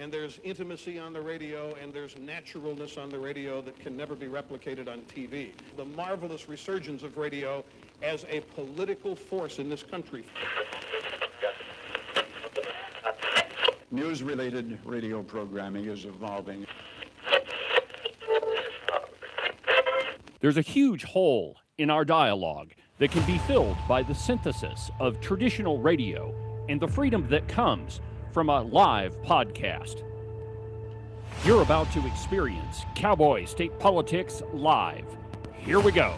and there's intimacy on the radio, and there's naturalness on the radio that can never be replicated on TV. The marvelous resurgence of radio as a political force in this country. News-related radio programming is evolving. There's a huge hole in our dialogue that can be filled by the synthesis of traditional radio and the freedom that comes from a live podcast. You're about to experience Cowboy State Politics live. Here we go.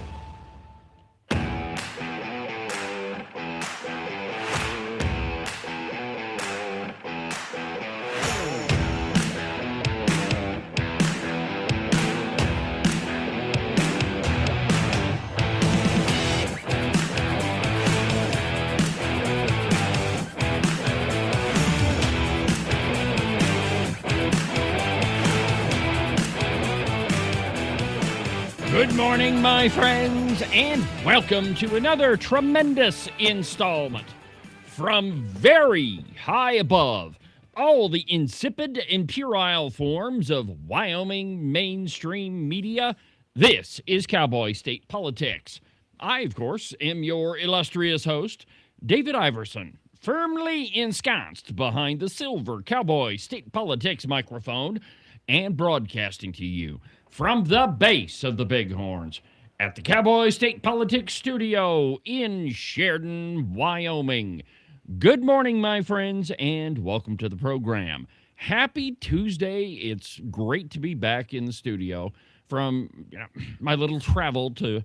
Good morning, my friends, and welcome to another tremendous installment from very high above all the insipid and puerile forms of Wyoming mainstream media. This is Cowboy State Politics. I, of course, am your illustrious host, David Iverson, firmly ensconced behind the silver Cowboy State Politics microphone and broadcasting to you from the base of the Bighorns at the Cowboy State Politics Studio in Sheridan, Wyoming. Good morning, my friends, and welcome to the program. Happy Tuesday. It's great to be back in the studio from my little travel to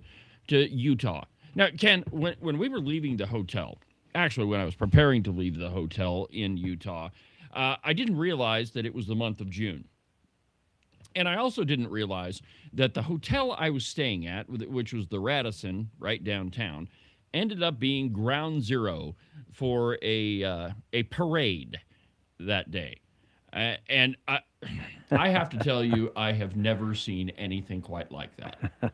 Utah. Now, Ken, when we were leaving the hotel, actually when I was preparing to leave the hotel in Utah, I didn't realize that it was the month of June. And I also didn't realize that the hotel I was staying at, which was the Radisson right downtown, ended up being ground zero for a parade that day. And I have to tell you, I have never seen anything quite like that.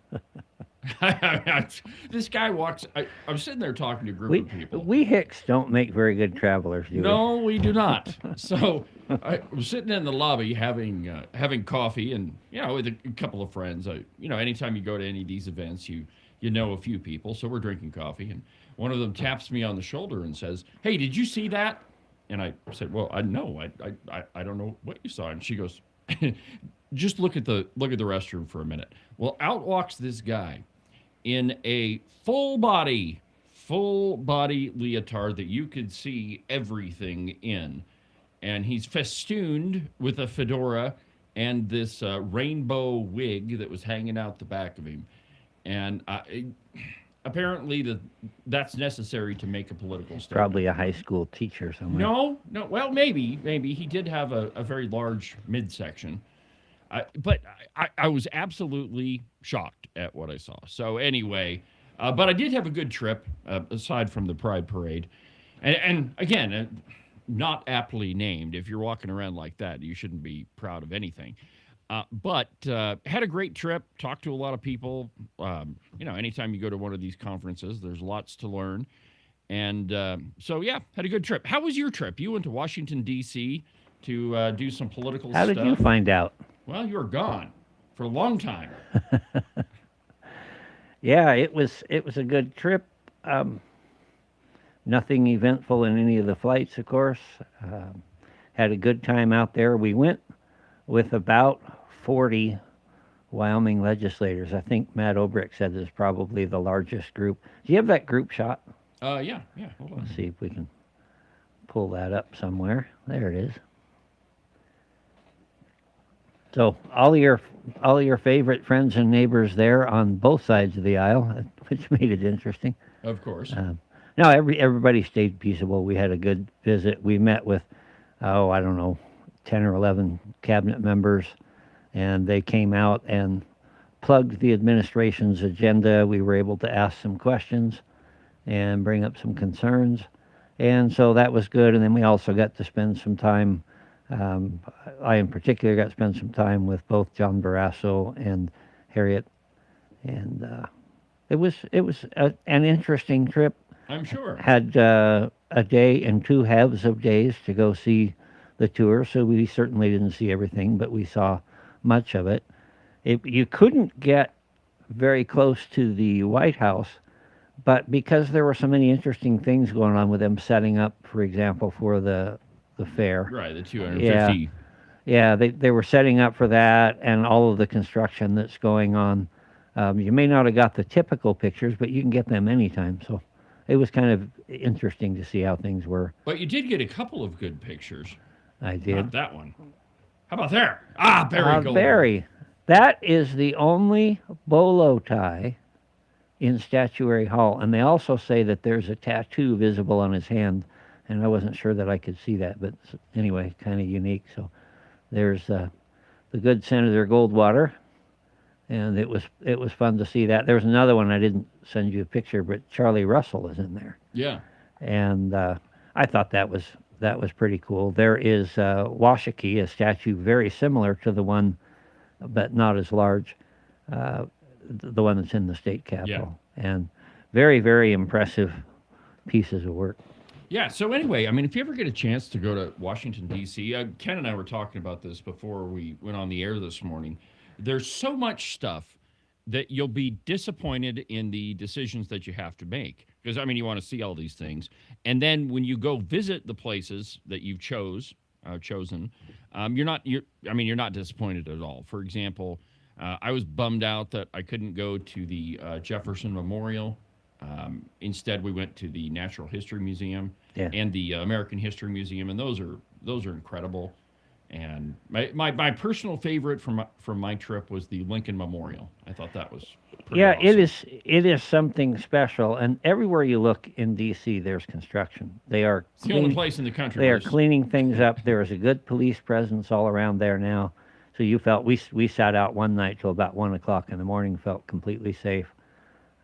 This guy walks. I'm sitting there talking to a group of people. We Hicks don't make very good travelers, do we? No, we do not. So I was sitting in the lobby having coffee, and with a couple of friends. Anytime you go to any of these events, you know a few people. So we're drinking coffee, and one of them taps me on the shoulder and says, "Hey, did you see that?" And I said, "Well, I don't know what you saw." And she goes, "Just look at the restroom for a minute." Well, out walks this guy in a full body leotard that you could see everything in. And he's festooned with a fedora and this rainbow wig that was hanging out the back of him. And apparently that's necessary to make a political statement. Probably a high school teacher somewhere. No. Well, maybe. He did have a very large midsection. But I was absolutely shocked at what I saw. So anyway, but I did have a good trip, aside from the Pride Parade. And again, not aptly named. If you're walking around like that, you shouldn't be proud of anything. But had a great trip, talked to a lot of people. Anytime you go to one of these conferences, there's lots to learn. And so, had a good trip. How was your trip? You went to Washington, D.C. to do some political stuff. How did you find out? Well, you were gone for a long time. Yeah, it was a good trip. Nothing eventful in any of the flights, of course. Had a good time out there. We went with about 40 Wyoming legislators. I think Matt Obrick said this is probably the largest group. Do you have that group shot? Yeah. Hold on. Let's see if we can pull that up somewhere. There it is. So all your favorite friends and neighbors there on both sides of the aisle, which made it interesting. Of course. No, everybody stayed peaceable. We had a good visit. We met with, 10 or 11 cabinet members, and they came out and plugged the administration's agenda. We were able to ask some questions and bring up some concerns. And so that was good. And then we also got to spend some time, I in particular got to spend some time with both John Barrasso and Harriet. And it was an interesting trip. I'm sure. Had a day and two halves of days to go see the tour, so we certainly didn't see everything, but we saw much of it. You couldn't get very close to the White House, but because there were so many interesting things going on with them setting up, for example, for the fair. Right, the Yeah, 250. yeah, they were setting up for that and all of the construction that's going on. You may not have got the typical pictures, but you can get them anytime. So it was kind of interesting to see how things were. But you did get a couple of good pictures. I did. Not that one. How about there? Ah, Barry Goldwater. Barry. That is the only bolo tie in Statuary Hall. And they also say that there's a tattoo visible on his hand. And I wasn't sure that I could see that. But anyway, kind of unique. So there's the good Senator Goldwater. And it was fun to see that. There was another one, I didn't send you a picture, but Charlie Russell is in there. Yeah. And I thought that was pretty cool. There is Washakie, a statue very similar to the one, but not as large, the one that's in the state capitol. Yeah. And very, very impressive pieces of work. Yeah, so anyway, I mean, if you ever get a chance to go to Washington, D.C., Ken and I were talking about this before we went on the air this morning. There's so much stuff that you'll be disappointed in the decisions that you have to make. Because, I mean, you want to see all these things. And then when you go visit the places that you've chosen, you're not disappointed at all. For example, I was bummed out that I couldn't go to the Jefferson Memorial. Instead, we went to the Natural History Museum and the American History Museum, and those are incredible. And my personal favorite from my trip was the Lincoln Memorial. I thought that was pretty awesome. It is something special. And everywhere you look in D.C., there's construction. It's the only place in the country. They are cleaning things up. There is a good police presence all around there now. So you felt we sat out one night till about 1 o'clock in the morning. Felt completely safe.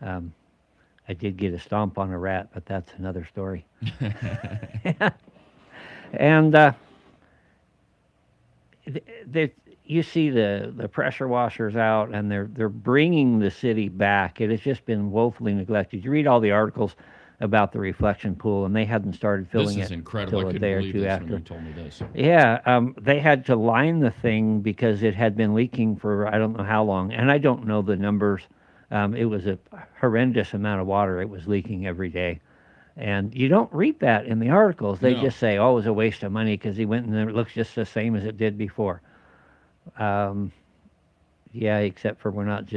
I did get a stomp on a rat, but that's another story. And you see the pressure washers out, and they're bringing the city back. It has just been woefully neglected. You read all the articles about the reflection pool, and they hadn't started filling it until a day or two after. When you told me this. Yeah, they had to line the thing because it had been leaking for I don't know how long, and I don't know the numbers. It was a horrendous amount of water it was leaking every day. And you don't read that in the articles. They just say, oh, it was a waste of money because he went and it looks just the same as it did before. Yeah, except for we're not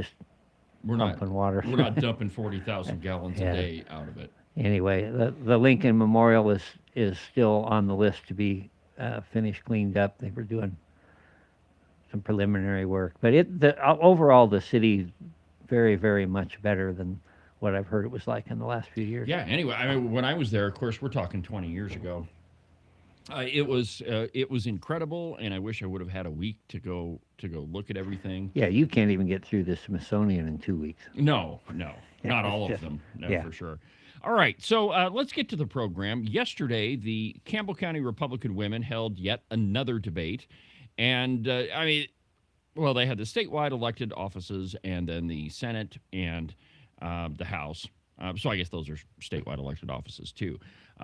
pumping water. We're not dumping 40,000 gallons a day out of it. Anyway, the Lincoln Memorial is still on the list to be finished, cleaned up. They were doing some preliminary work. But overall, the city very, very much better than what I've heard it was like in the last few years. Yeah, anyway, I mean, when I was there, of course, we're talking 20 years ago, it was incredible, and I wish I would have had a week to go look at everything. Yeah, you can't even get through the Smithsonian in 2 weeks. No, not all of them, for sure. All right, so let's get to the program. Yesterday, the Campbell County Republican women held yet another debate, and they had the statewide elected offices, and then the Senate and the House. So I guess those are statewide elected offices, too.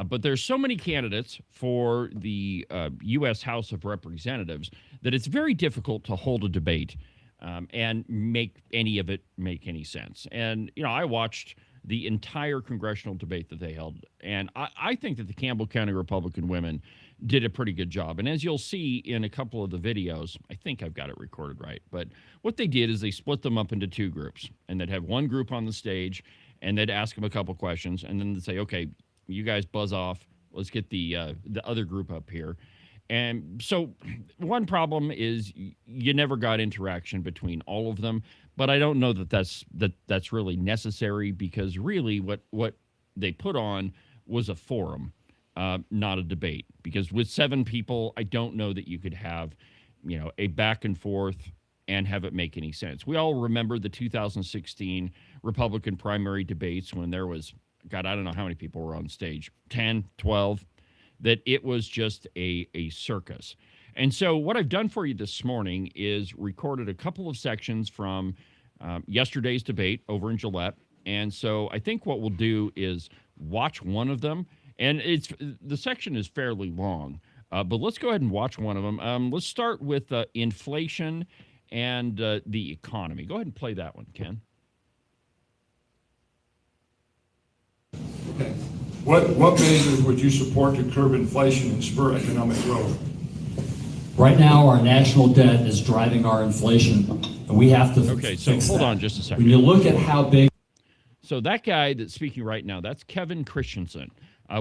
But there's so many candidates for the U.S. House of Representatives that it's very difficult to hold a debate and make any of it make any sense. And, I watched the entire congressional debate that they held, and I think that the Campbell County Republican women did a pretty good job. And as you'll see in a couple of the videos, I think I've got it recorded right, but what they did is they split them up into two groups, and they'd have one group on the stage, and they'd ask them a couple questions, and then they'd say, okay, you guys buzz off. Let's get the other group up here. And so one problem is you never got interaction between all of them, but I don't know that that's really necessary, because really what they put on was a forum, not a debate. Because with 7 people, I don't know that you could have, a back and forth and have it make any sense. We all remember the 2016 Republican primary debates when there was, God, I don't know how many people were on stage, 10, 12, that it was just a circus. And so what I've done for you this morning is recorded a couple of sections from yesterday's debate over in Gillette. And so I think what we'll do is watch one of them. And the section is fairly long, But let's go ahead and watch one of them. Let's start with inflation and the economy. Go ahead and play that one, Ken. Okay. What measures would you support to curb inflation and spur economic growth? Right now, our national debt is driving our inflation, and we have to Okay, so fix hold that. on just a second. When you look at how big... So that guy that's speaking right now, that's Kevin Christensen.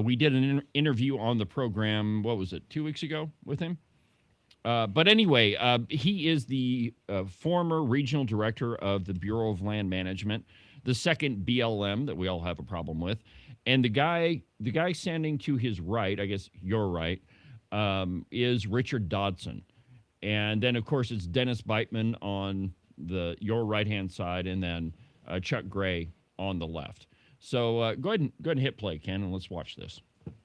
We did an interview on the program, what was it, 2 weeks ago with him? But anyway, he is the former regional director of the Bureau of Land Management, the second BLM that we all have a problem with. And the guy standing to his right, I guess your right, is Richard Dodson. And then, of course, it's Dennis Beitman on your right-hand side, and then Chuck Gray on the left. So go ahead and hit play, Ken, and let's watch this.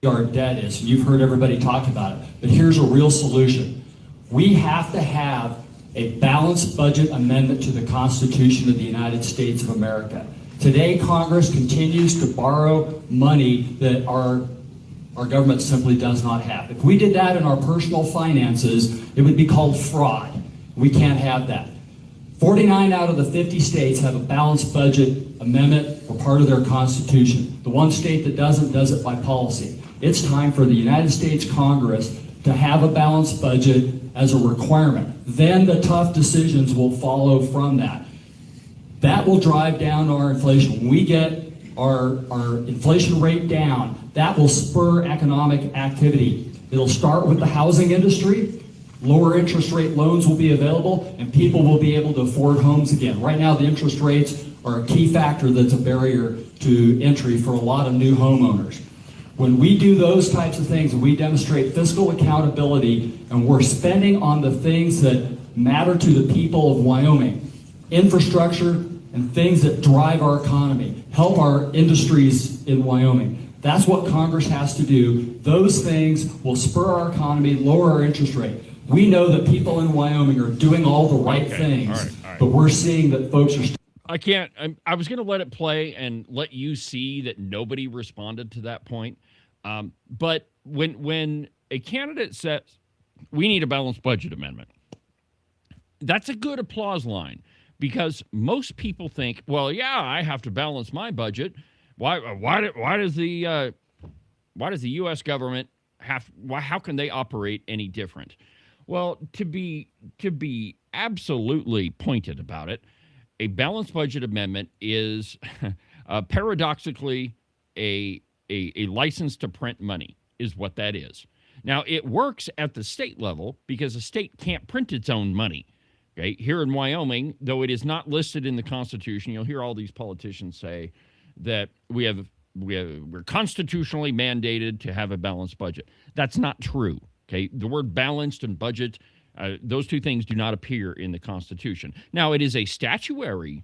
Our debt is, and you've heard everybody talk about it, but here's a real solution. We have to have a balanced budget amendment to the Constitution of the United States of America. Today, Congress continues to borrow money that our government simply does not have. If we did that in our personal finances, it would be called fraud. We can't have that. 49 out of the 50 states have a balanced budget amendment for part of their constitution. The one state that doesn't does it by policy. It's time for the United States Congress to have a balanced budget as a requirement. Then the tough decisions will follow from that. That will drive down our inflation. When we get our inflation rate down, that will spur economic activity. It'll start with the housing industry. Lower interest rate loans will be available, and people will be able to afford homes again. Right now, the interest rates are a key factor that's a barrier to entry for a lot of new homeowners. When we do those types of things, and we demonstrate fiscal accountability, and we're spending on the things that matter to the people of Wyoming, infrastructure and things that drive our economy, help our industries in Wyoming. That's what Congress has to do. Those things will spur our economy, lower our interest rate. We know that people in Wyoming are doing all the right things, all right. but we're seeing that folks are... I was going to let it play and let you see that nobody responded to that point. But when a candidate says, we need a balanced budget amendment, that's a good applause line, because most people think, well, yeah, I have to balance my budget. Why does the U.S. government how can they operate any different? Well, to be absolutely pointed about it, a balanced budget amendment is paradoxically a license to print money is what that is. Now, it works at the state level because a state can't print its own money. Okay, here in Wyoming, though it is not listed in the Constitution, you'll hear all these politicians say that we're constitutionally mandated to have a balanced budget. That's not true. Okay, the word balanced and budget, those two things do not appear in the Constitution. Now, it is a statutory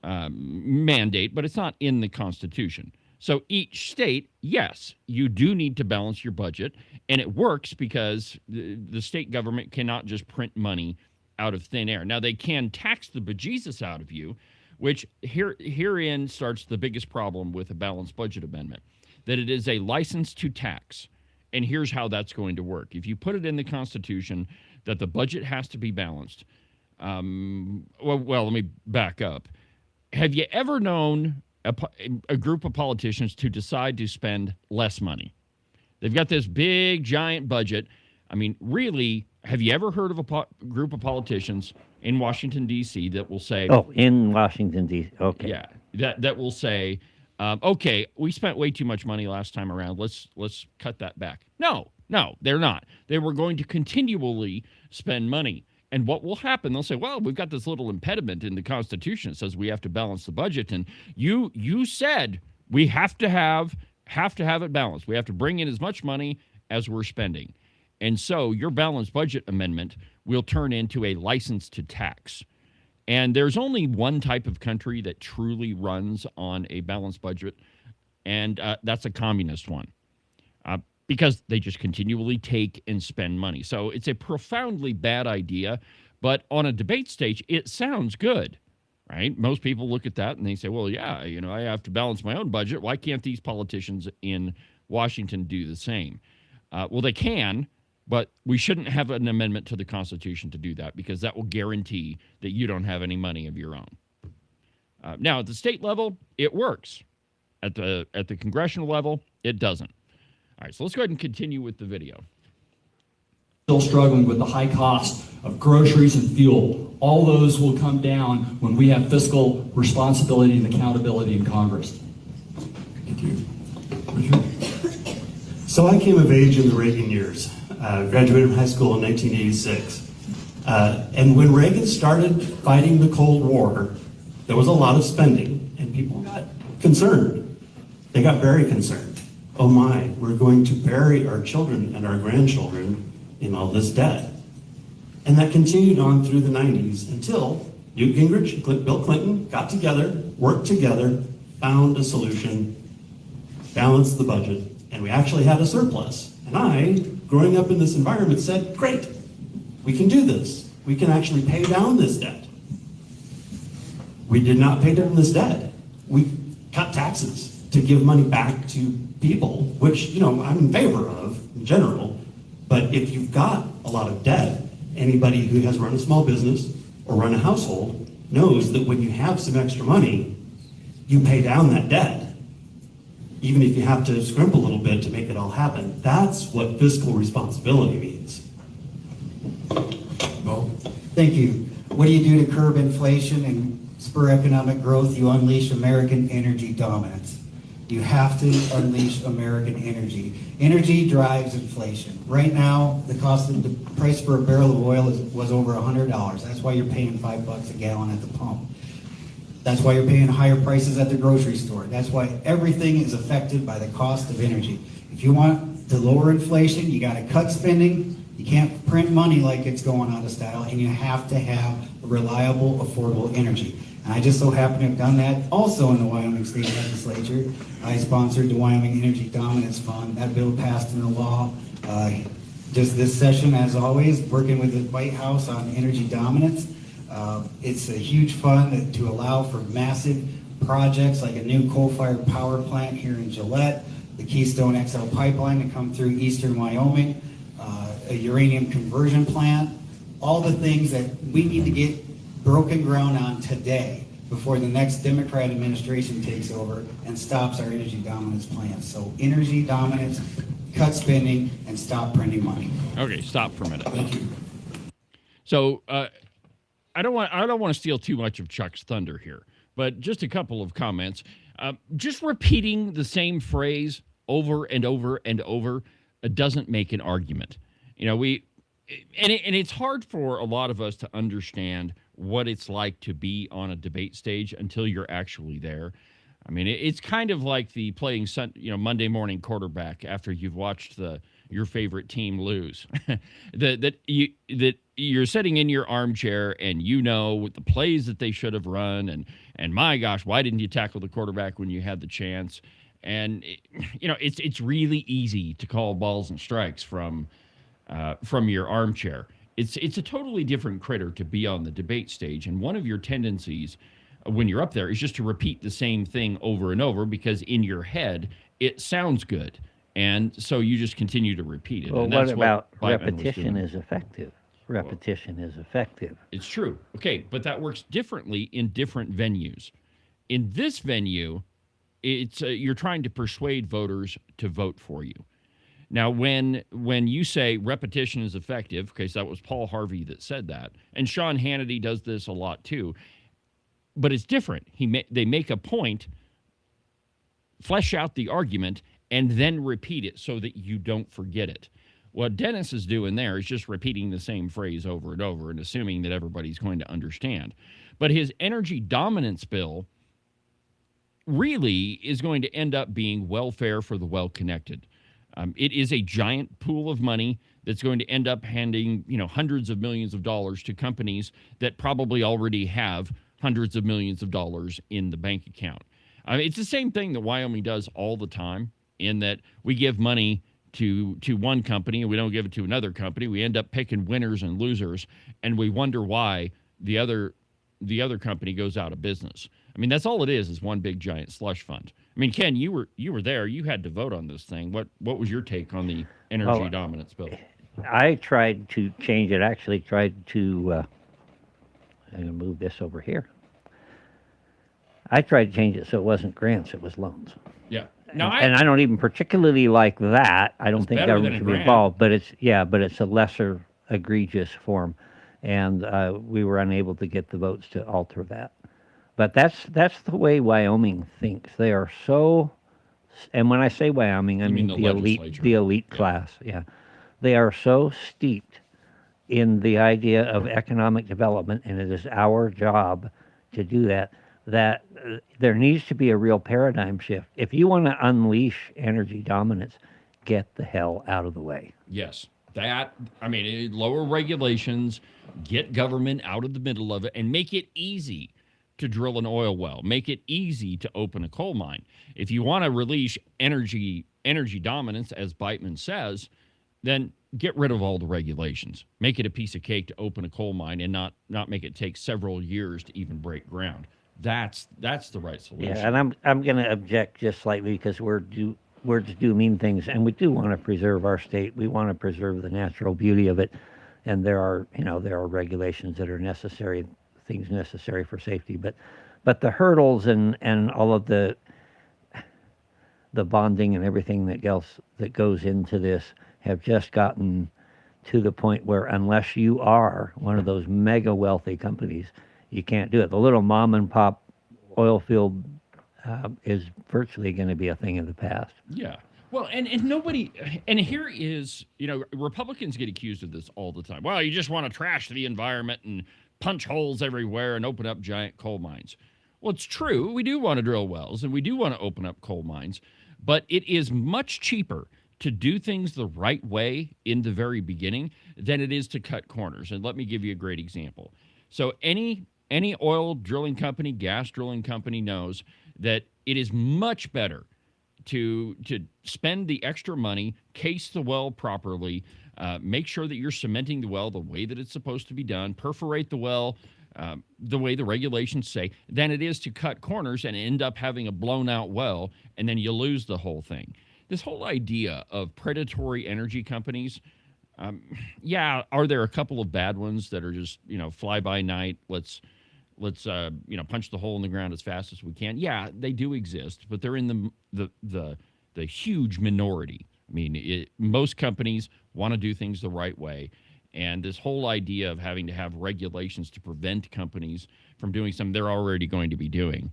mandate, but it's not in the Constitution. So each state, yes, you do need to balance your budget, and it works because the state government cannot just print money out of thin air. Now, they can tax the bejesus out of you, which herein starts the biggest problem with a balanced budget amendment, that it is a license to tax. And here's how that's going to work. If you put it in the Constitution that the budget has to be balanced, well, let me back up. Have you ever known a group of politicians to decide to spend less money? They've got this big, giant budget. I mean, really, have you ever heard of a group of politicians in Washington, D.C. that will say... Oh, in Washington, D.C. Okay. Yeah, that will say, okay, we spent way too much money last time around. Let's cut that back. No, they're not. They were going to continually spend money. And what will happen? They'll say, well, we've got this little impediment in the Constitution. It says we have to balance the budget. And you said we have to have it balanced. We have to bring in as much money as we're spending. And so your balanced budget amendment will turn into a license to tax. And there's only one type of country that truly runs on a balanced budget, and that's a communist one. Because they just continually take and spend money. So it's a profoundly bad idea, but on a debate stage, it sounds good, right? Most people look at that and they say, well, yeah, I have to balance my own budget. Why can't these politicians in Washington do the same. Well, they can, but we shouldn't have an amendment to the Constitution to do that because that will guarantee that you don't have any money of your own. Now, at the state level, it works. At the congressional level, it doesn't. All right, so let's go ahead and continue with the video. Still struggling with the high cost of groceries and fuel. All those will come down when we have fiscal responsibility and accountability in Congress. Thank you. Richard? So I came of age in the Reagan years. Graduated from high school in 1986. And when Reagan started fighting the Cold War, there was a lot of spending, and people got concerned. They got very concerned. Oh my, we're going to bury our children and our grandchildren in all this debt. And that continued on through the 90s until Newt Gingrich and Bill Clinton got together, worked together, found a solution, balanced the budget, and we actually had a surplus. And I, growing up in this environment, said, great, we can do this. We can actually pay down this debt. We did not pay down this debt. We cut taxes to give money back to people, which, I'm in favor of in general. But if you've got a lot of debt, anybody who has run a small business or run a household knows that when you have some extra money, you pay down that debt, even if you have to scrimp a little bit to make it all happen. That's what fiscal responsibility means. Well, Thank you. What do you do to curb inflation and spur economic growth? You unleash American energy dominance. You have to unleash American energy. Energy drives inflation. Right now, the price for a barrel of oil was over $100. That's why you're paying $5 a gallon at the pump. That's why you're paying higher prices at the grocery store. That's why everything is affected by the cost of energy. If you want to lower inflation, you got to cut spending. You can't print money like it's going out of style, and you have to have reliable, affordable energy. And I just so happen to have done that also in the Wyoming State Legislature. I sponsored the Wyoming Energy Dominance Fund. That bill passed into law just this session, as always, working with the White House on energy dominance. It's a huge fund to allow for massive projects like a new coal-fired power plant here in Gillette, the Keystone XL pipeline to come through eastern Wyoming, a uranium conversion plant, all the things that we need to get broken ground on today before the next Democrat administration takes over and stops our energy dominance plans. So energy dominance, cut spending, and stop printing money. Okay, stop for a minute. thank you. So I don't want to steal too much of Chuck's thunder here, but just a couple of comments. Just repeating the same phrase over and over and over doesn't make an argument. It's hard for a lot of us to understand what it's like to be on a debate stage until you're actually there. I mean, it's kind of like the playing Monday morning quarterback after you've watched your favorite team lose. that you're sitting in your armchair and you know the plays that they should have run, and my gosh, why didn't you tackle the quarterback when you had the chance? And it's really easy to call balls and strikes from your armchair. It's a totally different critter to be on the debate stage, and one of your tendencies when you're up there is just to repeat the same thing over and over because in your head it sounds good, and so you just continue to repeat it. Well, and what that's about Blackman was repetition doing. is effective? Repetition is effective. It's true. Okay, but that works differently in different venues. In this venue, it's you're trying to persuade voters to vote for you. Now, when you say repetition is effective, okay, so that was Paul Harvey that said that, and Sean Hannity does this a lot too, but it's different. They make a point, flesh out the argument, and then repeat it so that you don't forget it. What Dennis is doing there is just repeating the same phrase over and over and assuming that everybody's going to understand. But his energy dominance bill really is going to end up being welfare for the well-connected. It is a giant pool of money that's going to end up handing, hundreds of millions of dollars to companies that probably already have hundreds of millions of dollars in the bank account. It's the same thing that Wyoming does all the time, in that we give money to one company and we don't give it to another company. We end up picking winners and losers, and we wonder why the other company goes out of business. I mean, that's all it is one big giant slush fund. I mean, Ken, you were there. You had to vote on this thing. What was your take on the energy Well, dominance bill? I tried to change it. Actually, tried to. I'm going to move this over here. I tried to change it so it wasn't grants; it was loans. Yeah. No, And I don't even particularly like that. I don't It's think better than government a should be grant. involved, but it's a lesser egregious form, and we were unable to get the votes to alter that. But that's the way Wyoming thinks. They are so, and when I say Wyoming, I You mean mean the legislature. the elite Yeah. class. Yeah, they are so steeped in the idea of economic development, and it is our job to do that. That there needs to be a real paradigm shift. If you want to unleash energy dominance, get the hell out of the way. Yes. Lower regulations, get government out of the middle of it, and make it easy to drill an oil well. Make it easy to open a coal mine. If you want to release energy dominance, as Beitman says, then get rid of all the regulations. Make it a piece of cake to open a coal mine and not make it take several years to even break ground. That's the right solution. Yeah, and I'm going to object just slightly because words do mean things, and we do want to preserve our state. We want to preserve the natural beauty of it, and there are regulations that are necessary, things necessary for safety. But the hurdles and all of the bonding and everything that goes into this have just gotten to the point where unless you are one of those mega wealthy companies, you can't do it. The little mom and pop oil field is virtually going to be a thing of the past. Yeah. Well, and nobody, and here is, Republicans get accused of this all the time. Well, you just want to trash the environment and punch holes everywhere and open up giant coal mines. Well, it's true. We do want to drill wells and we do want to open up coal mines, but it is much cheaper to do things the right way in the very beginning than it is to cut corners. And let me give you a great example. So any oil drilling company, gas drilling company knows that it is much better to spend the extra money, case the well properly, make sure that you're cementing the well the way that it's supposed to be done, perforate the well the way the regulations say, than it is to cut corners and end up having a blown out well, and then you lose the whole thing. This whole idea of predatory energy companies, are there a couple of bad ones that are just, fly by night, let's punch the hole in the ground as fast as we can? Yeah, they do exist, but they're in the huge minority. I mean, most companies want to do things the right way, and this whole idea of having to have regulations to prevent companies from doing something they're already going to be doing.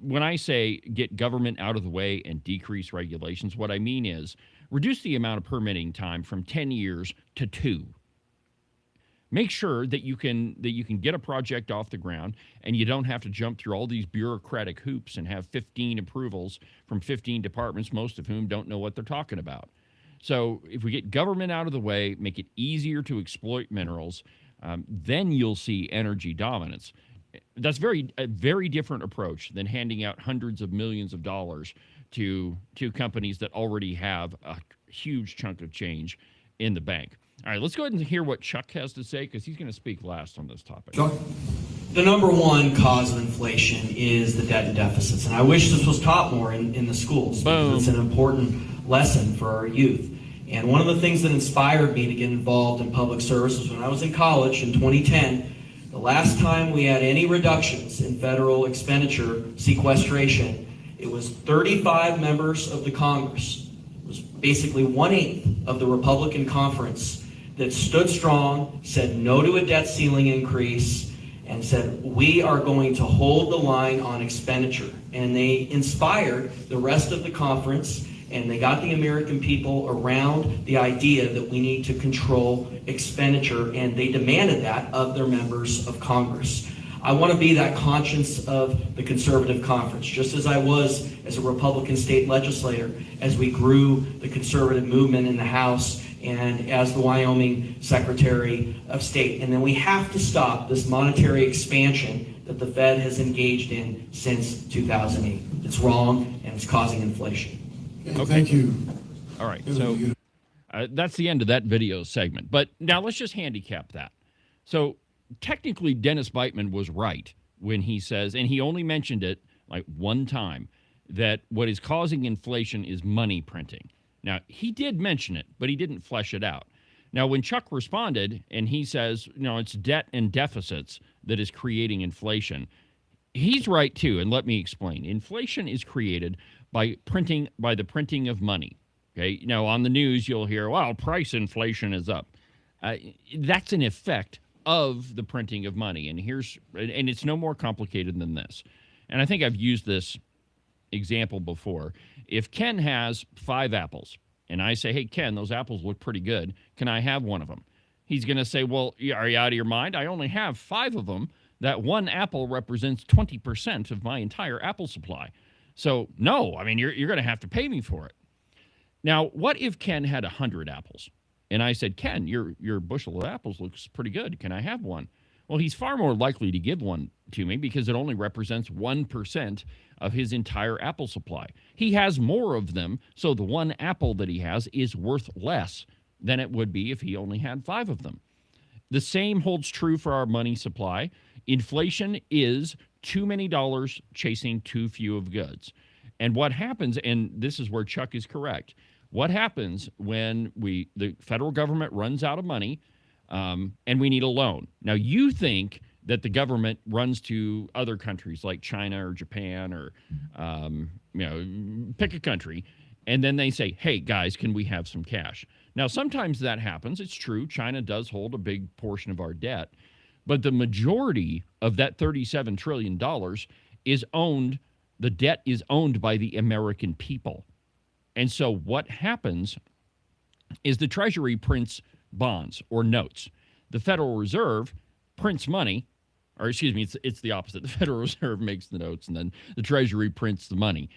When I say get government out of the way and decrease regulations, what I mean is reduce the amount of permitting time from 10 years to 2. Make sure that you can get a project off the ground and you don't have to jump through all these bureaucratic hoops and have 15 approvals from 15 departments, most of whom don't know what they're talking about. So if we get government out of the way, make it easier to exploit minerals, then you'll see energy dominance. That's a very different approach than handing out hundreds of millions of dollars to companies that already have a huge chunk of change in the bank. All right, let's go ahead and hear what Chuck has to say, because he's going to speak last on this topic. Chuck? The number one cause of inflation is the debt and deficits. And I wish this was taught more in the schools. Boom. Because it's an important lesson for our youth. And one of the things that inspired me to get involved in public service was when I was in college in 2010. The last time we had any reductions in federal expenditure sequestration, it was 35 members of the Congress. It was basically 1/8 of the Republican conference that stood strong, said no to a debt ceiling increase, and said we are going to hold the line on expenditure. And they inspired the rest of the conference, and they got the American people around the idea that we need to control expenditure, and they demanded that of their members of Congress. I want to be that conscience of the conservative conference, just as I was as a Republican state legislator as we grew the conservative movement in the House and as the Wyoming Secretary of State. And then we have to stop this monetary expansion that the Fed has engaged in since 2008. It's wrong, and it's causing inflation. Okay. Thank you. All right, so that's the end of that video segment. But now let's just handicap that. So technically, Dennis Beitman was right when he says, and he only mentioned it like one time, that what is causing inflation is money printing. Now, he did mention it, but he didn't flesh it out. Now, when Chuck responded and he says, it's debt and deficits that is creating inflation, he's right too, and let me explain. Inflation is created by the printing of money. Okay, now on the news you'll hear, well, price inflation is up. That's an effect of the printing of money, and it's no more complicated than this. And I think I've used this example before. If Ken has 5 apples, and I say, hey, Ken, those apples look pretty good. Can I have one of them? He's going to say, well, are you out of your mind? I only have 5 of them. That one apple represents 20% of my entire apple supply. So, no, I mean, you're going to have to pay me for it. Now, what if Ken had 100 apples? And I said, Ken, your bushel of apples looks pretty good. Can I have one? Well, he's far more likely to give one to me because it only represents 1% of his entire apple supply. He has more of them, so the one apple that he has is worth less than it would be if he only had 5 of them. The same holds true for our money supply. Inflation is too many dollars chasing too few of goods. And what happens, and this is where Chuck is correct, what happens when the federal government runs out of money and we need a loan? Now, you think that the government runs to other countries like China or Japan or, pick a country, and then they say, hey, guys, can we have some cash? Now, sometimes that happens. It's true. China does hold a big portion of our debt. But the majority of that $37 trillion the debt is owned by the American people. And so what happens is the Treasury prints bonds or notes. The Federal Reserve prints money, or excuse me, it's the opposite. The Federal Reserve makes the notes, and then the Treasury prints the money.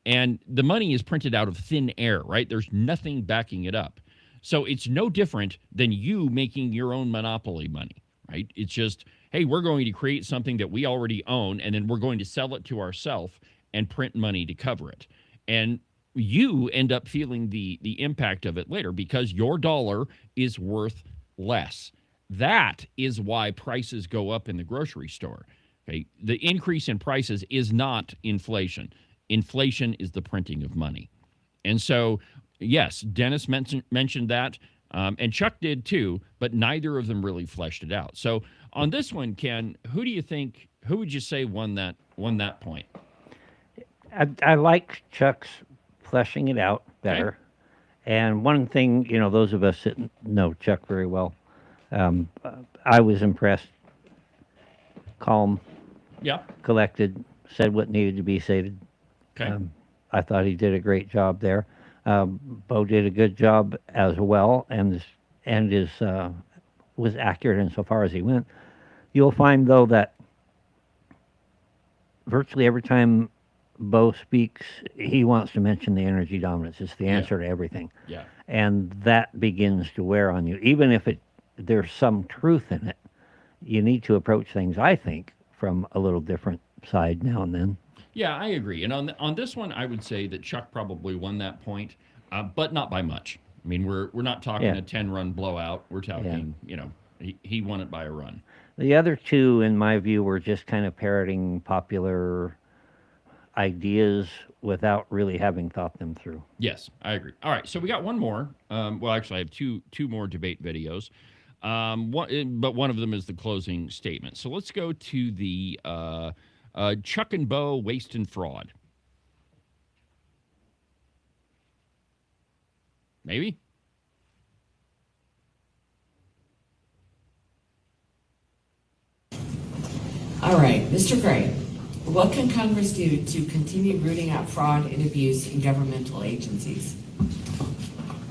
And the money is printed out of thin air, right? There's nothing backing it up. So it's no different than you making your own monopoly money, right? It's just, hey, we're going to create something that we already own, and then we're going to sell it to ourselves and print money to cover it. And you end up feeling the impact of it later because your dollar is worth less. That is why prices go up in the grocery store. Okay, the increase in prices is not inflation. Inflation is the printing of money. And so, yes, Dennis mentioned that, and Chuck did too, but neither of them really fleshed it out. So on this one, Ken, who would you say won that point? I like Chuck's fleshing it out better. Okay. And one thing, those of us that know Chuck very well, I was impressed. Calm, collected, said what needed to be said. Okay. I thought he did a great job there. Bo did a good job as well, and was accurate insofar as he went. You'll find, though, that virtually every time Bo speaks, he wants to mention the energy dominance. It's the answer to everything. Yeah. And that begins to wear on you. Even if there's some truth in it, you need to approach things, I think, from a little different side now and then. Yeah, I agree. And on this one, I would say that Chuck probably won that point, but not by much. I mean, we're not talking a 10-run blowout. We're talking, he won it by a run. The other two, in my view, were just kind of parroting popular ideas without really having thought them through. Yes, I agree. All right, so we got one more. Well, actually, I have two more debate videos. But one of them is the closing statement. So let's go to the Chuck and Bo waste and fraud. Maybe? All right, Mr. Gray, what can Congress do to continue rooting out fraud and abuse in governmental agencies?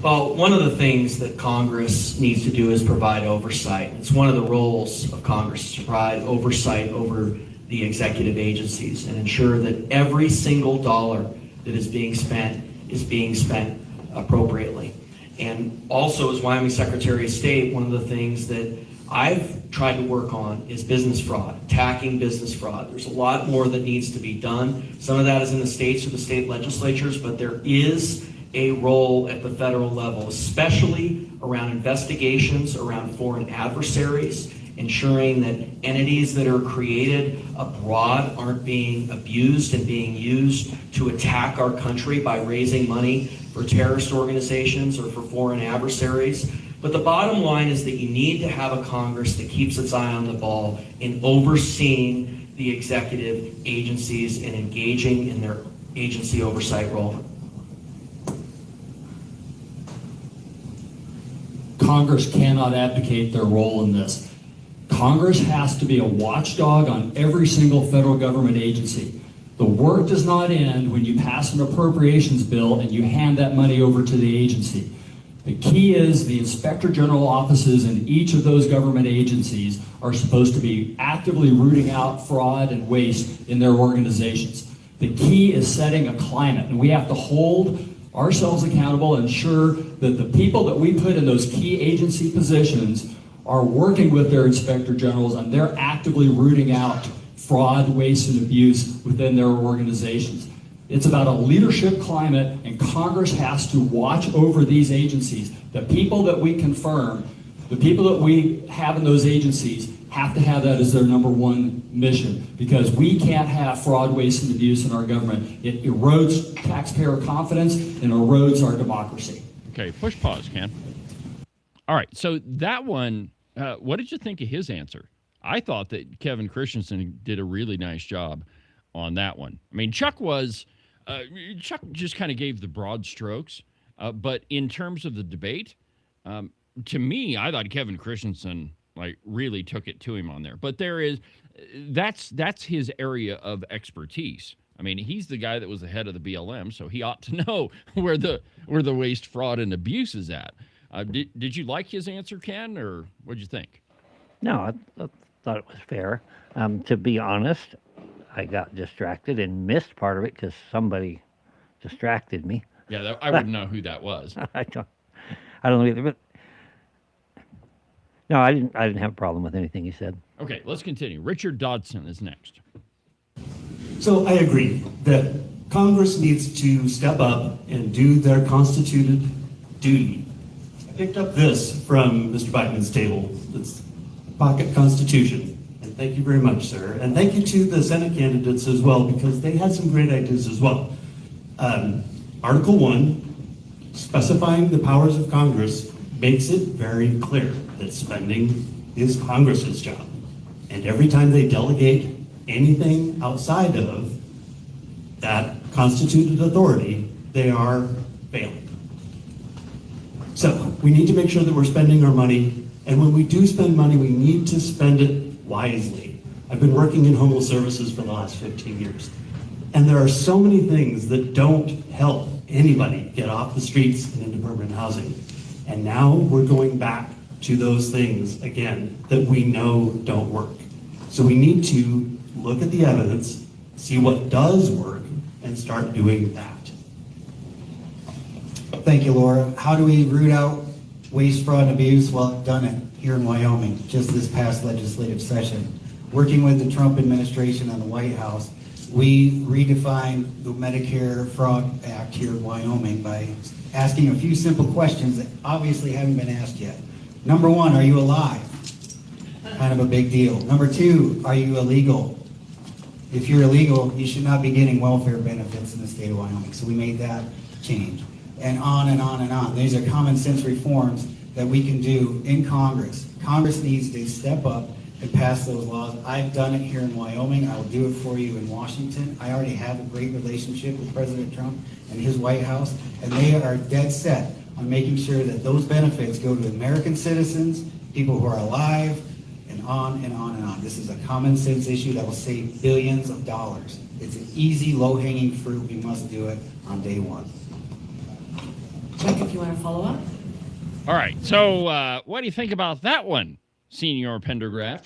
Well, one of the things that Congress needs to do is provide oversight. It's one of the roles of Congress to provide oversight over the executive agencies and ensure that every single dollar that is being spent appropriately. And also, as Wyoming Secretary of State, one of the things that I've tried to work on is business fraud, attacking business fraud. There's a lot more that needs to be done. Some of that is in the states or the state legislatures, but there is a role at the federal level, especially around investigations, around foreign adversaries, ensuring that entities that are created abroad aren't being abused and being used to attack our country by raising money for terrorist organizations or for foreign adversaries. But the bottom line is that you need to have a Congress that keeps its eye on the ball in overseeing the executive agencies and engaging in their agency oversight role. Congress cannot abdicate their role in this. Congress has to be a watchdog on every single federal government agency. The work does not end when you pass an appropriations bill and you hand that money over to the agency. The key is the Inspector General offices in each of those government agencies are supposed to be actively rooting out fraud and waste in their organizations. The key is setting a climate, and we have to hold ourselves accountable and ensure that the people that we put in those key agency positions are working with their inspector generals and they're actively rooting out fraud, waste, and abuse within their organizations. It's about a leadership climate, and Congress has to watch over these agencies. The people that we confirm, the people that we have in those agencies have to have that as their number one mission, because we can't have fraud, waste, and abuse in our government. It erodes taxpayer confidence and erodes our democracy. Okay, push pause, Ken. All right, so that one, what did you think of his answer? I thought that Kevin Christensen did a really nice job on that one. I mean, Chuck just kind of gave the broad strokes, but in terms of the debate, to me, I thought Kevin Christensen really took it to him on there. But that's his area of expertise. I mean, he's the guy that was the head of the BLM, so he ought to know where the waste, fraud, and abuse is at. Did you like his answer, Ken, or what'd you think? No, I thought it was fair. To be honest, I got distracted and missed part of it because somebody distracted me. Yeah, I wouldn't know who that was. I don't know either. But no, I didn't have a problem with anything he said. Okay, let's continue. Richard Dodson is next. So I agree that Congress needs to step up and do their constituted duty. I picked up this from Mr. Biteman's table. It's Pocket Constitution. And thank you very much, sir. And thank you to the Senate candidates as well, because they had some great ideas as well. Article 1, specifying the powers of Congress, makes it very clear that spending is Congress's job. And every time they delegate anything outside of that constituted authority, they are failing. So we need to make sure that we're spending our money, and when we do spend money, we need to spend it wisely. I've been working in homeless services for the last 15 years, and there are so many things that don't help anybody get off the streets and into permanent housing. And now we're going back to those things again that we know don't work. So we need to look at the evidence, see what does work, and start doing that. Thank you, Laura. How do we root out waste, fraud, and abuse? Well, I've done it here in Wyoming just this past legislative session. Working with the Trump administration and the White House, we redefined the Medicare Fraud Act here in Wyoming by asking a few simple questions that obviously haven't been asked yet. Number 1, are you alive? Kind of a big deal. Number 2, are you illegal? If you're illegal, you should not be getting welfare benefits in the state of Wyoming. So we made that change. And on and on and on. These are common sense reforms that we can do in Congress. Congress needs to step up and pass those laws. I've done it here in Wyoming. I will do it for you in Washington. I already have a great relationship with President Trump and his White House, and they are dead set on making sure that those benefits go to American citizens, people who are alive, and on and on and on. This is a common sense issue that will save billions of dollars. It's an easy, low-hanging fruit. We must do it on day one. Chuck, if you want to follow up. All right, so what do you think about that one, Senior Pendergraft?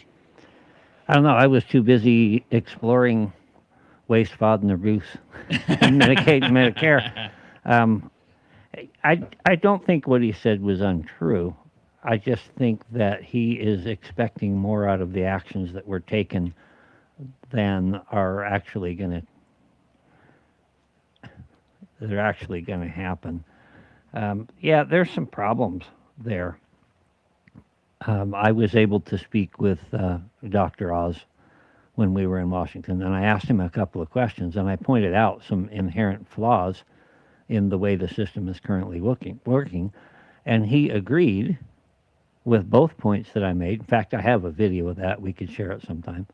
I don't know. I was too busy exploring waste, fraud, and abuse and Medicaid and Medicare. I don't think what he said was untrue. I just think that he is expecting more out of the actions that were taken than are actually going to happen. Yeah, there's some problems there. I was able to speak with Dr. Oz when we were in Washington, and I asked him a couple of questions, and I pointed out some inherent flaws in the way the system is currently working, and he agreed with both points that I made. In fact, I have a video of that. We could share it sometime.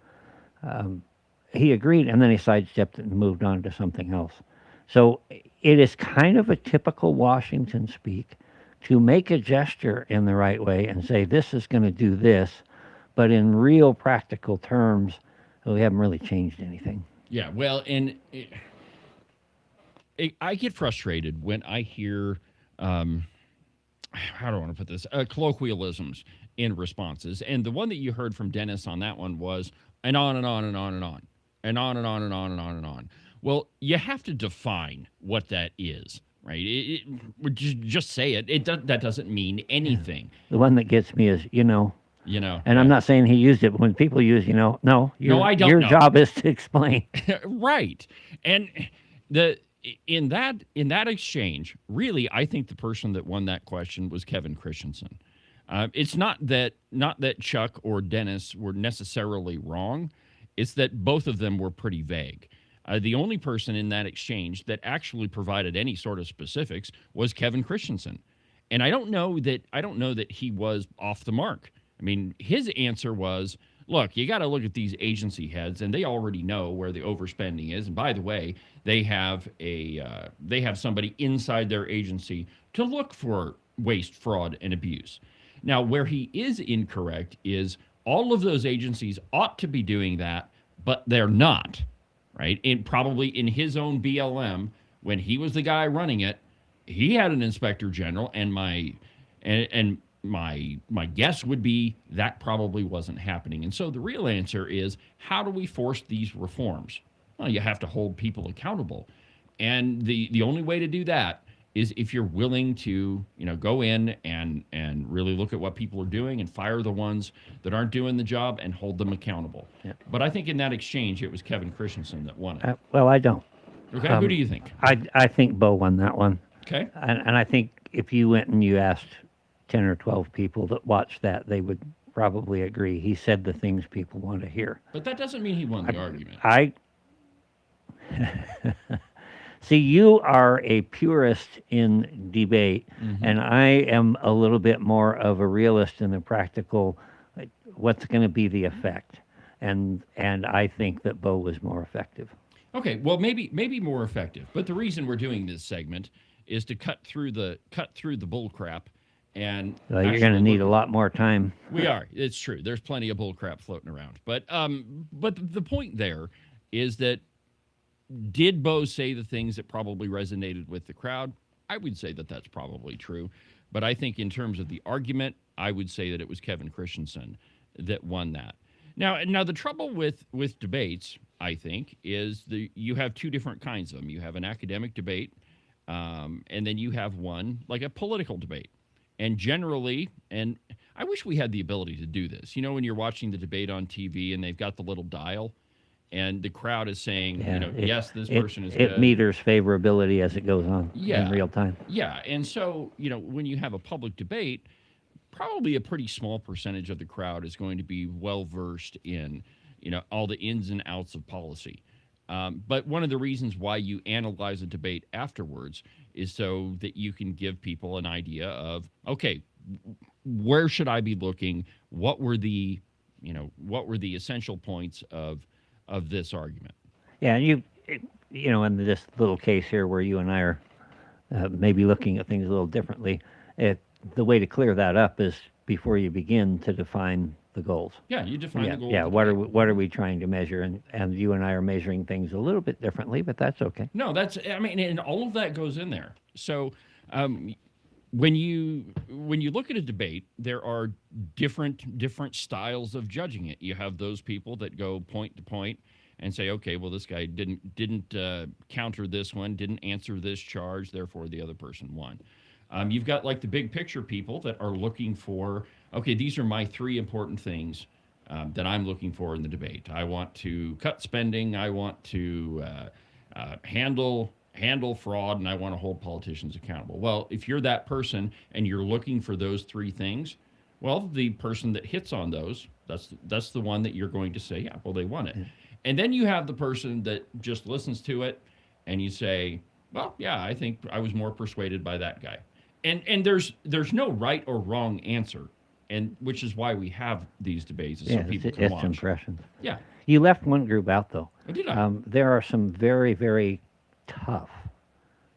He agreed, and then he sidestepped it and moved on to something else. So it is kind of a typical Washington speak to make a gesture in the right way and say, this is going to do this, but in real practical terms, we haven't really changed anything. Yeah, well, and I get frustrated when I hear, how do I want to put this, colloquialisms in responses. And the one that you heard from Dennis on that one was, and on and on and on and on, and on and on and on and on and on. Well, you have to define what that is, right? Just say it. That doesn't mean anything. The one that gets me is, and I'm not saying he used it, but when people use, no, I don't your know. job is to explain. Right. And in that exchange, really, I think the person that won that question was Kevin Christensen. It's not that Chuck or Dennis were necessarily wrong. It's that both of them were pretty vague. The only person in that exchange that actually provided any sort of specifics was Kevin Christensen. And I don't know that he was off the mark. I mean, his answer was, look, you got to look at these agency heads, and they already know where the overspending is. And by the way, they have somebody inside their agency to look for waste, fraud, and abuse. Now, where he is incorrect is all of those agencies ought to be doing that, but they're not, right? And probably in his own BLM, when he was the guy running it, he had an inspector general, and my guess would be that probably wasn't happening. And so the real answer is, how do we force these reforms? Well, you have to hold people accountable. And the only way to do that is if you're willing to, go in and really look at what people are doing and fire the ones that aren't doing the job and hold them accountable. Yeah. But I think in that exchange, it was Kevin Christensen that won it. Well, I don't. Okay, who do you think? I think Bo won that one. Okay. And I think if you went and you asked 10 or 12 people that watched that, they would probably agree. He said the things people want to hear. But that doesn't mean he won the argument. See, you are a purist in debate, and I am a little bit more of a realist in the practical, what's going to be the effect. And I think that Bo was more effective. Okay, well, maybe more effective. But the reason we're doing this segment is to cut through the bull crap. And you're going to need a lot more time. We are. It's true. There's plenty of bull crap floating around. But the point there is that, did Bo say the things that probably resonated with the crowd? I would say that that's probably true. But I think in terms of the argument, I would say that it was Kevin Christensen that won that. Now the trouble with debates, I think, is you have two different kinds of them. You have an academic debate, and then you have one like a political debate. And generally, and I wish we had the ability to do this. When you're watching the debate on TV and they've got the little dial, and the crowd is saying, yes, this person is good. It meters favorability as it goes on in real time. Yeah, and so, when you have a public debate, probably a pretty small percentage of the crowd is going to be well-versed in, all the ins and outs of policy. But one of the reasons why you analyze a debate afterwards is so that you can give people an idea of, okay, where should I be looking? What were the essential points of this argument? Yeah, and in this little case here where you and I are maybe looking at things a little differently, the way to clear that up is before you begin to define the goals. Yeah, you define the goals. Yeah, what are we trying to measure? And you and I are measuring things a little bit differently, but that's okay. No, and all of that goes in there. So when you look at a debate, there are different styles of judging it. You have those people that go point to point and say, okay, well, this guy didn't counter this one, didn't answer this charge, therefore the other person won. You've got like the big picture people that are looking for, okay, these are my three important things that I'm looking for in the debate. I want to cut spending, I want to handle fraud, and I want to hold politicians accountable. Well, if you're that person and you're looking for those three things, Well, the person that hits on those, that's the one that you're going to say, yeah, well, they won it. And then you have the person that just listens to it and you say, well, yeah, I think I was more persuaded by that guy. And there's no right or wrong answer, and which is why we have these debates, so people can it's watch. impressions. Yeah. You left one group out, though. Oh, did I? There are some very, very tough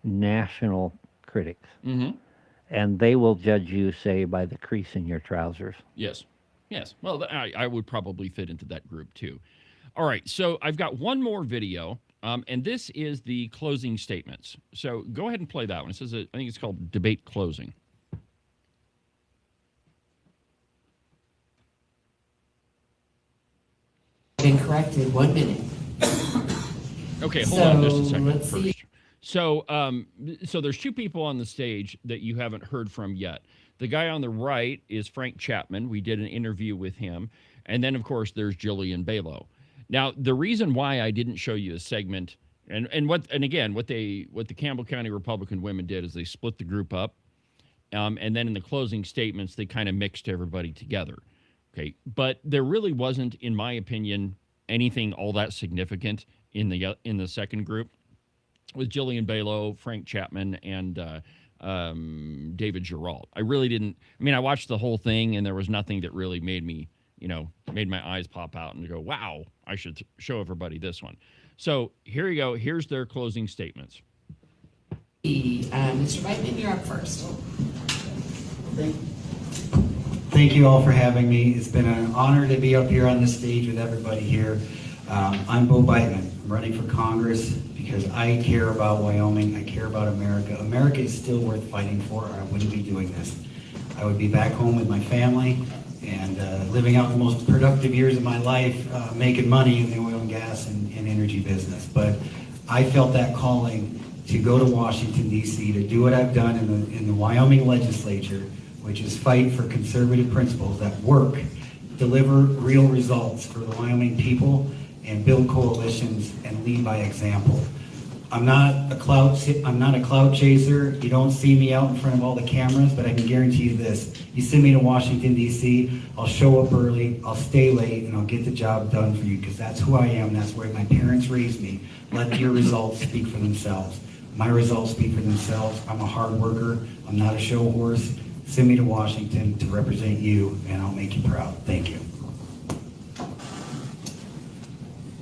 national critics, and they will judge you, say, by the crease in your trousers. Yes. Yes. Well, I would probably fit into that group too. All right. So I've got one more video, and this is the closing statements. So go ahead and play that one. It says, I think it's called Debate Closing. Been corrected. 1 minute. Okay, hold on just a second let's first. see. So, so there's two people on the stage that you haven't heard from yet. The guy on the right is Frank Chapman. We did an interview with him. And then, of course, there's Jillian Balow. Now, the reason why I didn't show you a segment, and again, what the Campbell County Republican women did is they split the group up, and then in the closing statements, they kind of mixed everybody together. Okay, but there really wasn't, in my opinion, anything all that significant in the second group with Jillian Balow, Frank Chapman, and David Gerald. I really didn't. I mean, I watched the whole thing, and there was nothing that really made my eyes pop out and go, "Wow, I should show everybody this one." So here you go. Here's their closing statements. Mr. Whiteman, you're up first. Thank you all for having me. It's been an honor to be up here on this stage with everybody here. I'm Bo Biteman. I'm running for Congress because I care about Wyoming. I care about America. America is still worth fighting for, or I wouldn't be doing this. I would be back home with my family and living out the most productive years of my life, making money in the oil and gas and energy business. But I felt that calling to go to Washington, D.C., to do what I've done in the Wyoming legislature, which is fight for conservative principles that work, deliver real results for the Wyoming people, and build coalitions and lead by example. I'm not a clout chaser. You don't see me out in front of all the cameras, but I can guarantee you this. You send me to Washington, D.C., I'll show up early, I'll stay late, and I'll get the job done for you, because that's who I am. That's where my parents raised me. Let your results speak for themselves. My results speak for themselves. I'm a hard worker. I'm not a show horse. Send me to Washington to represent you, and I'll make you proud. Thank you.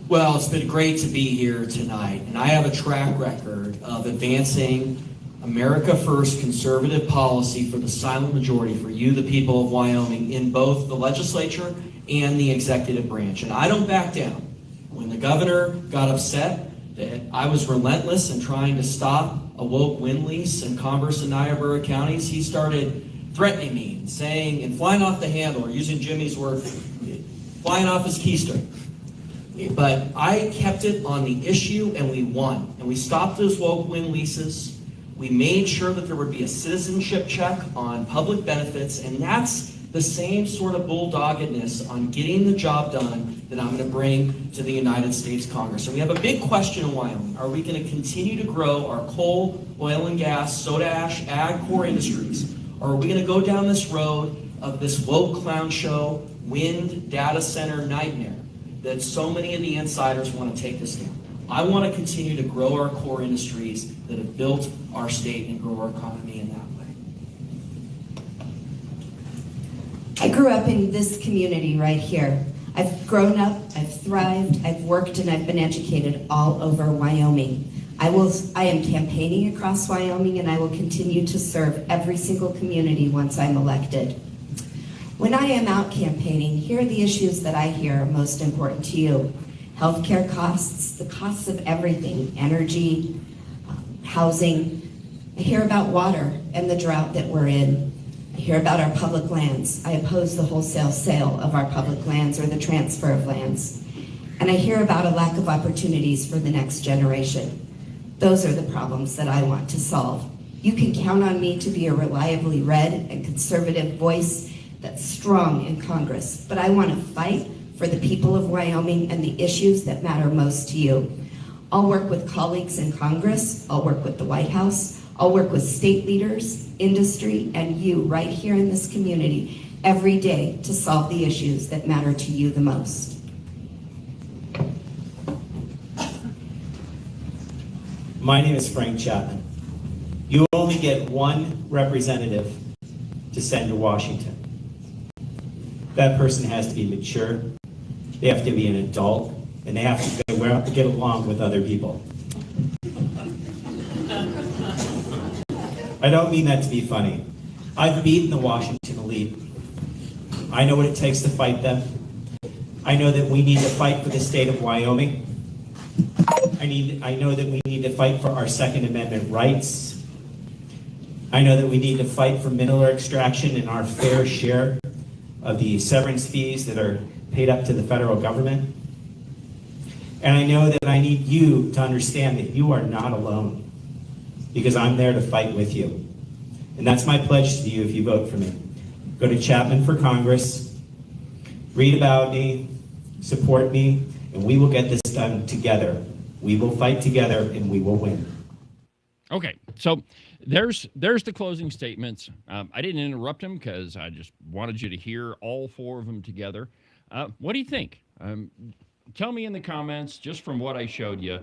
Well, it's been great to be here tonight, and I have a track record of advancing America First conservative policy for the silent majority, for you, the people of Wyoming, in both the legislature and the executive branch. And I don't back down. When the governor got upset that I was relentless in trying to stop a woke wind lease in Converse and Niobrara counties, he started threatening me and saying, and flying off the handle, or using Jimmy's word, flying off his keister. But I kept it on the issue, and we won. And we stopped those woke wind leases. We made sure that there would be a citizenship check on public benefits, and that's the same sort of bulldoggedness on getting the job done that I'm going to bring to the United States Congress. And we have a big question in Wyoming. Are we going to continue to grow our coal, oil and gas, soda ash, ag, core industries? Or are we going to go down this road of this woke clown show, wind data center nightmare that so many of the insiders want to take us down? I want to continue to grow our core industries that have built our state and grow our economy in that way. I grew up in this community right here. I've grown up, I've thrived, I've worked, and I've been educated all over Wyoming. I am campaigning across Wyoming, and I will continue to serve every single community once I'm elected. When I am out campaigning, here are the issues that I hear are most important to you. Healthcare costs, the costs of everything, energy, housing. I hear about water and the drought that we're in. I hear about our public lands. I oppose the wholesale sale of our public lands or the transfer of lands. And I hear about a lack of opportunities for the next generation. Those are the problems that I want to solve. You can count on me to be a reliably red and conservative voice that's strong in Congress, but I want to fight for the people of Wyoming and the issues that matter most to you. I'll work with colleagues in Congress, I'll work with the White House, I'll work with state leaders, industry, and you right here in this community every day to solve the issues that matter to you the most. My name is Frank Chapman. You only get one representative to send to Washington. That person has to be mature, they have to be an adult, and they have to get along with other people. I don't mean that to be funny. I've beaten the Washington elite. I know what it takes to fight them. I know that we need to fight for the state of Wyoming. I know that we need to fight for our Second Amendment rights. I know that we need to fight for mineral extraction and our fair share of the severance fees that are paid up to the federal government. And I know that I need you to understand that you are not alone, because I'm there to fight with you. And that's my pledge to you if you vote for me. Go to Chapman for Congress, read about me, support me, and we will get this done together. We will fight together and we will win. Okay, so there's the closing statements. I didn't interrupt him because I just wanted you to hear all four of them together. What do you think? Tell me in the comments, just from what I showed you,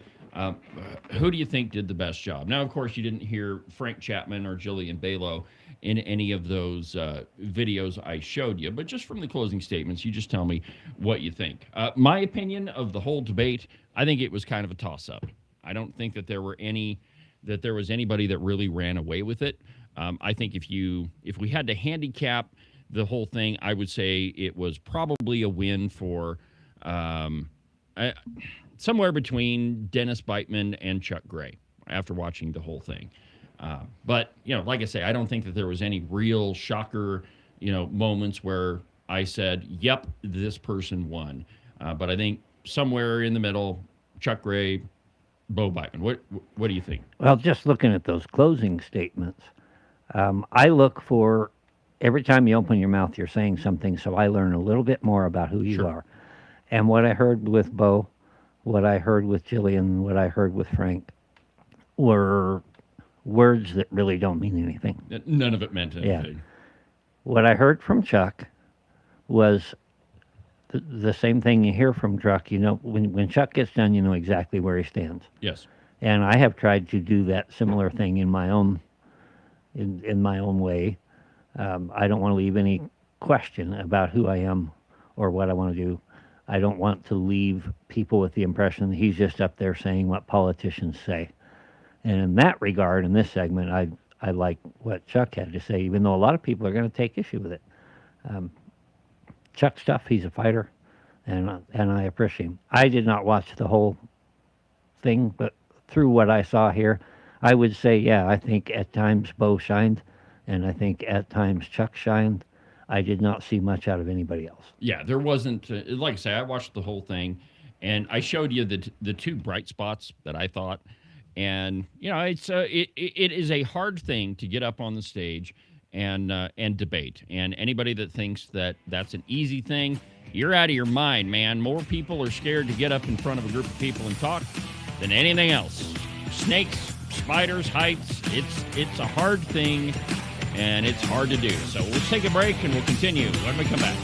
who do you think did the best job? Now, of course, you didn't hear Frank Chapman or Jillian Balow in any of those videos I showed you, but just from the closing statements, you just tell me what you think. My opinion of the whole debate, I think it was kind of a toss-up. I don't think that there was anybody that really ran away with it. I think if we had to handicap the whole thing, I would say it was probably a win for somewhere between Dennis Beitman and Chuck Gray after watching the whole thing. But, like I say, I don't think that there was any real shocker, moments where I said, yep, this person won. But I think somewhere in the middle, Chuck Gray, Bo Beitman. What do you think? Well, just looking at those closing statements, I look for every time you open your mouth, you're saying something, so I learn a little bit more about who you are. And what I heard with Bo, what I heard with Jillian, what I heard with Frank were words that really don't mean anything. None of it meant anything. Yeah. What I heard from Chuck was the same thing you hear from Chuck. When Chuck gets done, you know exactly where he stands. Yes. And I have tried to do that similar thing in my own way. I don't want to leave any question about who I am or what I want to do. I don't want to leave people with the impression that he's just up there saying what politicians say. And in that regard, in this segment, I like what Chuck had to say, even though a lot of people are going to take issue with it. Chuck's tough. He's a fighter, and I appreciate him. I did not watch the whole thing, but through what I saw here, I would say, yeah, I think at times Bo shined, and I think at times Chuck shined. I did not see much out of anybody else. Yeah, there wasn't, like I say, I watched the whole thing, and I showed you the two bright spots that I thought. And, it is a hard thing to get up on the stage and debate. And anybody that thinks that that's an easy thing, you're out of your mind, man. More people are scared to get up in front of a group of people and talk than anything else. Snakes, spiders, heights, it's a hard thing, and it's hard to do. So we'll take a break, and we'll continue when we come back.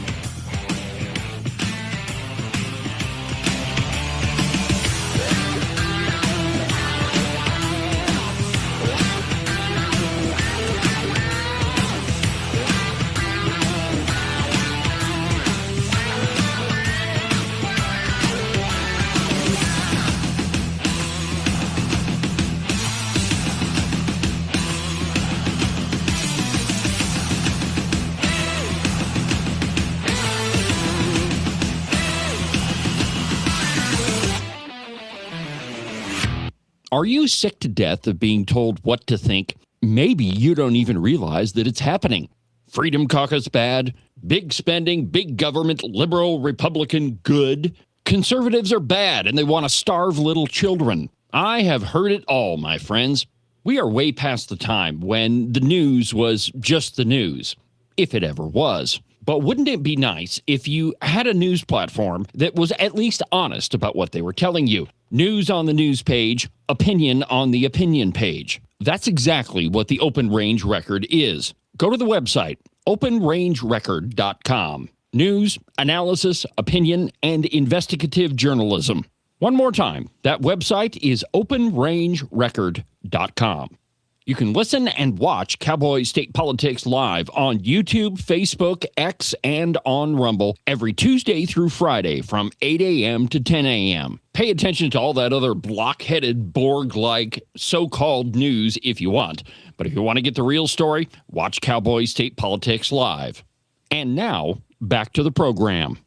Are you sick to death of being told what to think? Maybe you don't even realize that it's happening. Freedom Caucus bad, big spending, big government, liberal, Republican good. Conservatives are bad and they want to starve little children. I have heard it all, my friends. We are way past the time when the news was just the news, if it ever was. But wouldn't it be nice if you had a news platform that was at least honest about what they were telling you? News on the news page, opinion on the opinion page. That's exactly what the Open Range Record is. Go to the website, OpenRangeRecord.com. News, analysis, opinion, and investigative journalism. One more time, that website is OpenRangeRecord.com. You can listen and watch Cowboy State Politics live on YouTube, Facebook, X, and on Rumble every Tuesday through Friday from 8 a.m. to 10 a.m. Pay attention to all that other block-headed, Borg-like so-called news if you want. But if you want to get the real story, watch Cowboy State Politics live. And now, back to the program.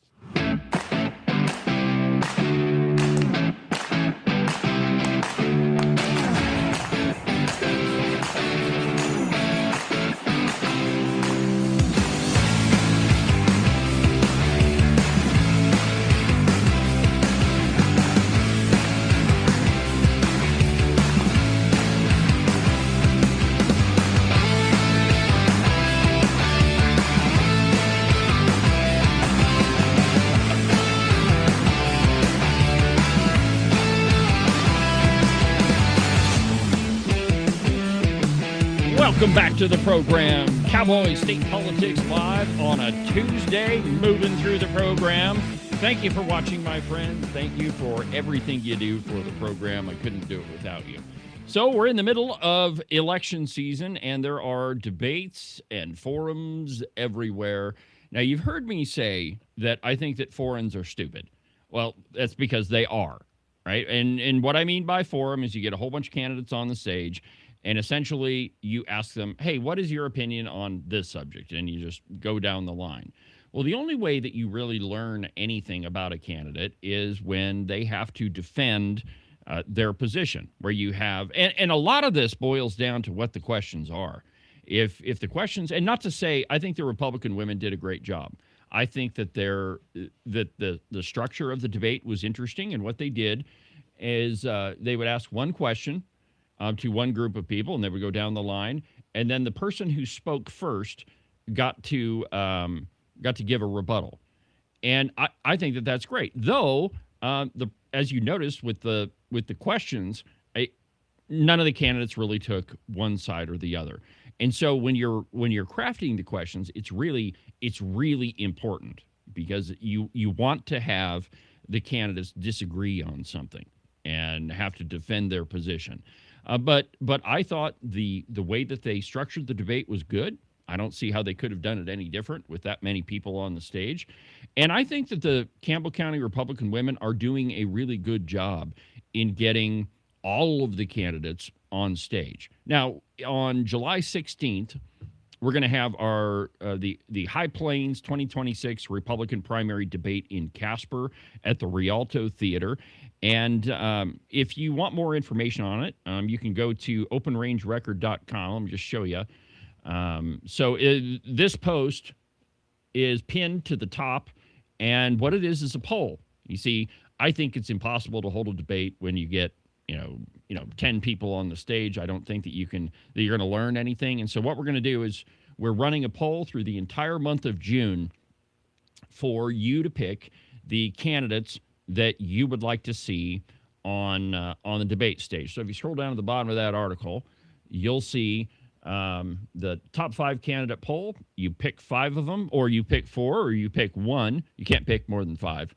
Welcome back to the program. Cowboy State Politics Live on a Tuesday, moving through the program. Thank you for watching, my friends. Thank you for everything you do for the program. I couldn't do it without you. So we're in the middle of election season, and there are debates and forums everywhere. Now, you've heard me say that I think that forums are stupid. Well, that's because they are, right? And what I mean by forum is you get a whole bunch of candidates on the stage, and essentially, you ask them, hey, what is your opinion on this subject? And you just go down the line. Well, the only way that you really learn anything about a candidate is when they have to defend their position, where you have, and a lot of this boils down to what the questions are. If the questions, and not to say, I think the Republican women did a great job. I think that the structure of the debate was interesting, and what they did is they would ask one question to one group of people, and they would go down the line, and then the person who spoke first got to give a rebuttal, and I think that that's great. Though as you noticed with the questions, none of the candidates really took one side or the other, and so when you're crafting the questions, it's really important because you want to have the candidates disagree on something and have to defend their position. But I thought the way that they structured the debate was good. I don't see how they could have done it any different with that many people on the stage. And I think that the Campbell County Republican women are doing a really good job in getting all of the candidates on stage. Now, on July 16th, we're going to have our the High Plains 2026 Republican primary debate in Casper at the Rialto Theater. And if you want more information on it, you can go to OpenRangeRecord.com. Let me just show you. This post is pinned to the top, and what it is a poll. You see, I think it's impossible to hold a debate when you get 10 people on the stage. I don't think that you're going to learn anything. And so what we're going to do is we're running a poll through the entire month of June for you to pick the candidates that you would like to see on the debate stage. So if you scroll down to the bottom of that article, you'll see the top 5 candidate poll. You pick 5 of them, or you pick 4, or you pick 1. You can't pick more than 5.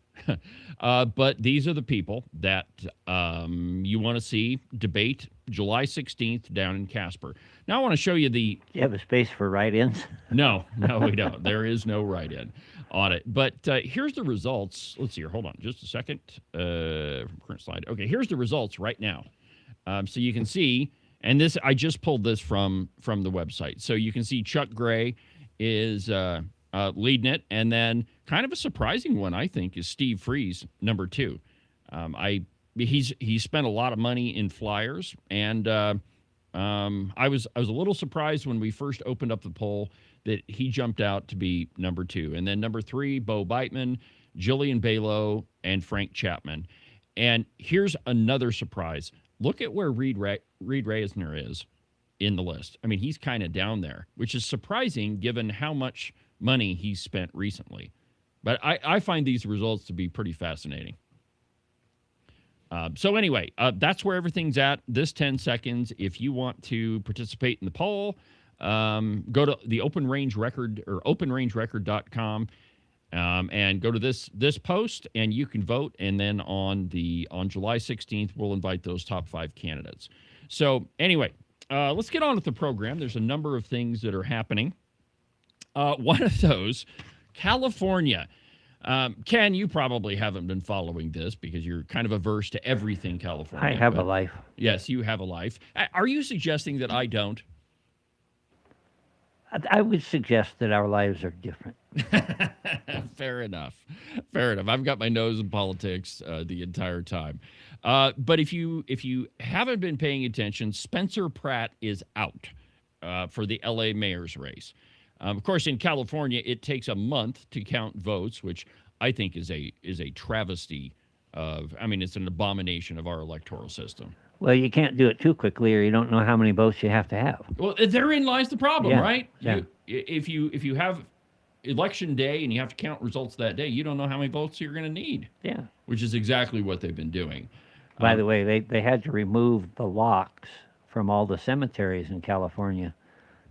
But these are the people that you want to see debate July 16th down in Casper. Now I want to show you the... Do you have a space for write-ins? No, we don't. There is no write-in on it. But here's the results. Let's see here. Hold on just a second. Current slide. Okay, here's the results right now. So you can see, and this, I just pulled this from the website. So you can see Chuck Gray is leading it, and then kind of a surprising one, I think, is Steve Freeze, number 2. He's spent a lot of money in flyers, and I was a little surprised when we first opened up the poll that he jumped out to be number 2. And then number 3, Bo Beitman, Jillian Balow, and Frank Chapman. And here's another surprise. Look at where Reed Reisner is in the list. I mean, he's kind of down there, which is surprising given how much money he's spent recently. But I find these results to be pretty fascinating. So anyway, that's where everything's at this 10 seconds. If you want to participate in the poll, go to the Open Range Record or openrangerecord.com and go to this post, and you can vote. And then on July 16th, we'll invite those top 5 candidates. So anyway, let's get on with the program. There's a number of things that are happening. One of those, California. Ken, you probably haven't been following this because you're kind of averse to everything California. I have a life. Yes, you have a life. Are you suggesting that I don't? I would suggest that our lives are different. Fair enough. Fair enough. I've got my nose in politics the entire time. But if you haven't been paying attention, Spencer Pratt is out for the LA mayor's race. Of course, in California, it takes a month to count votes, which I think is a travesty it's an abomination of our electoral system. Well, you can't do it too quickly, or you don't know how many votes you have to have. Well, therein lies the problem, right? Yeah. If you have election day and you have to count results that day, you don't know how many votes you're going to need. Yeah. Which is exactly what they've been doing. By the way, they had to remove the locks from all the cemeteries in California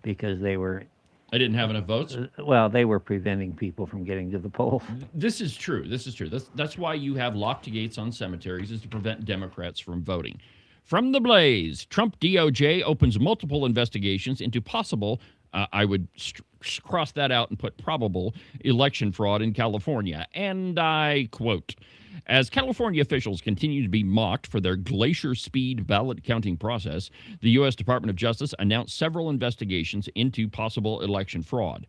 because I didn't have enough votes? Well, they were preventing people from getting to the polls. This is true. That's why you have locked gates on cemeteries, is to prevent Democrats from voting. From the Blaze, Trump DOJ opens multiple investigations into possible, I would cross that out and put probable, election fraud in California. And I quote, as California officials continue to be mocked for their glacier speed ballot counting process, the U.S. Department of Justice announced several investigations into possible election fraud.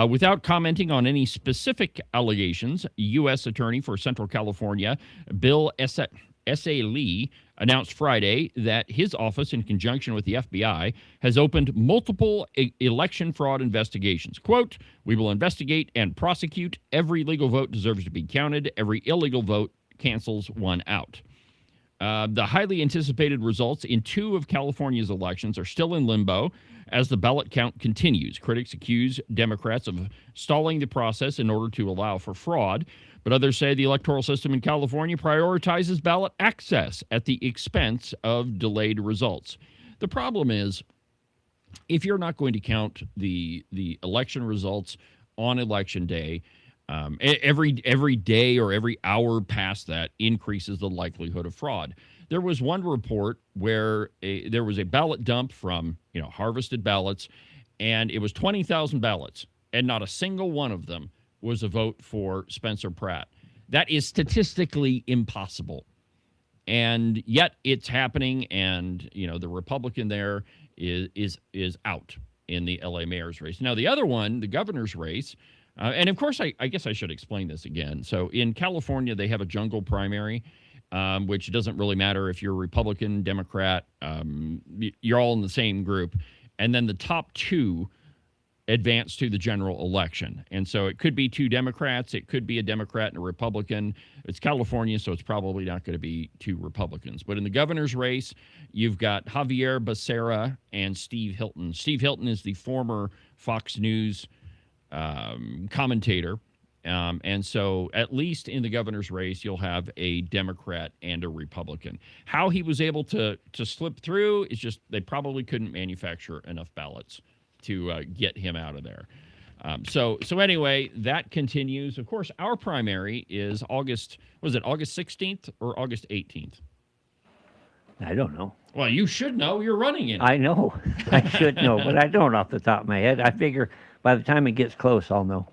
Without commenting on any specific allegations, U.S. Attorney for Central California, Bill S.A. Lee, announced Friday that his office, in conjunction with the FBI, has opened multiple election fraud investigations. Quote, we will investigate and prosecute. Every legal vote deserves to be counted. Every illegal vote cancels one out. The highly anticipated results in 2 of California's elections are still in limbo as the ballot count continues. Critics accuse Democrats of stalling the process in order to allow for fraud, but others say the electoral system in California prioritizes ballot access at the expense of delayed results. The problem is, if you're not going to count the election results on election day, every day or every hour past that increases the likelihood of fraud. There was one report where there was a ballot dump from harvested ballots, and it was 20,000 ballots, and not a single one of them was a vote for Spencer Pratt. That is statistically impossible. And yet it's happening, and the Republican there is out in the LA mayor's race. Now the other one, the governor's race, and of course I guess I should explain this again. So in California they have a jungle primary, which doesn't really matter if you're Republican, Democrat, you're all in the same group. And then the top 2 advance to the general election. And so it could be 2 Democrats, it could be a Democrat and a Republican. It's California, so it's probably not going to be 2 Republicans. But in the governor's race, you've got Javier Becerra and Steve Hilton. Steve Hilton is the former Fox News commentator. And so at least in the governor's race, you'll have a Democrat and a Republican. How he was able to slip through is just they probably couldn't manufacture enough ballots to get him out of there. So anyway, that continues. Of course, our primary is August 16th or August 18th? I don't know. Well, you should know. You're running it. I know. I should know, but I don't off the top of my head. I figure by the time it gets close, I'll know.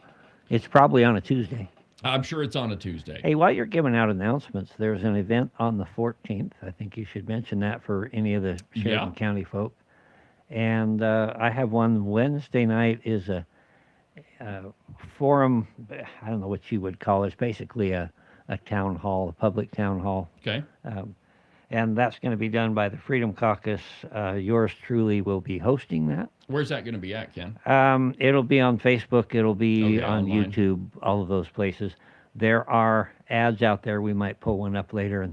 It's probably on a Tuesday. I'm sure it's on a Tuesday. Hey, while you're giving out announcements, there's an event on the 14th. I think you should mention that for any of the Sheridan County folk. And I have one Wednesday night is a forum. I don't know what you would call it. It's basically a town hall, a public town hall. Okay. And that's going to be done by the Freedom Caucus. Yours truly will be hosting that. Where's that going to be at, Ken? It'll be on Facebook. It'll be on online. YouTube, all of those places. There are ads out there. We might pull one up later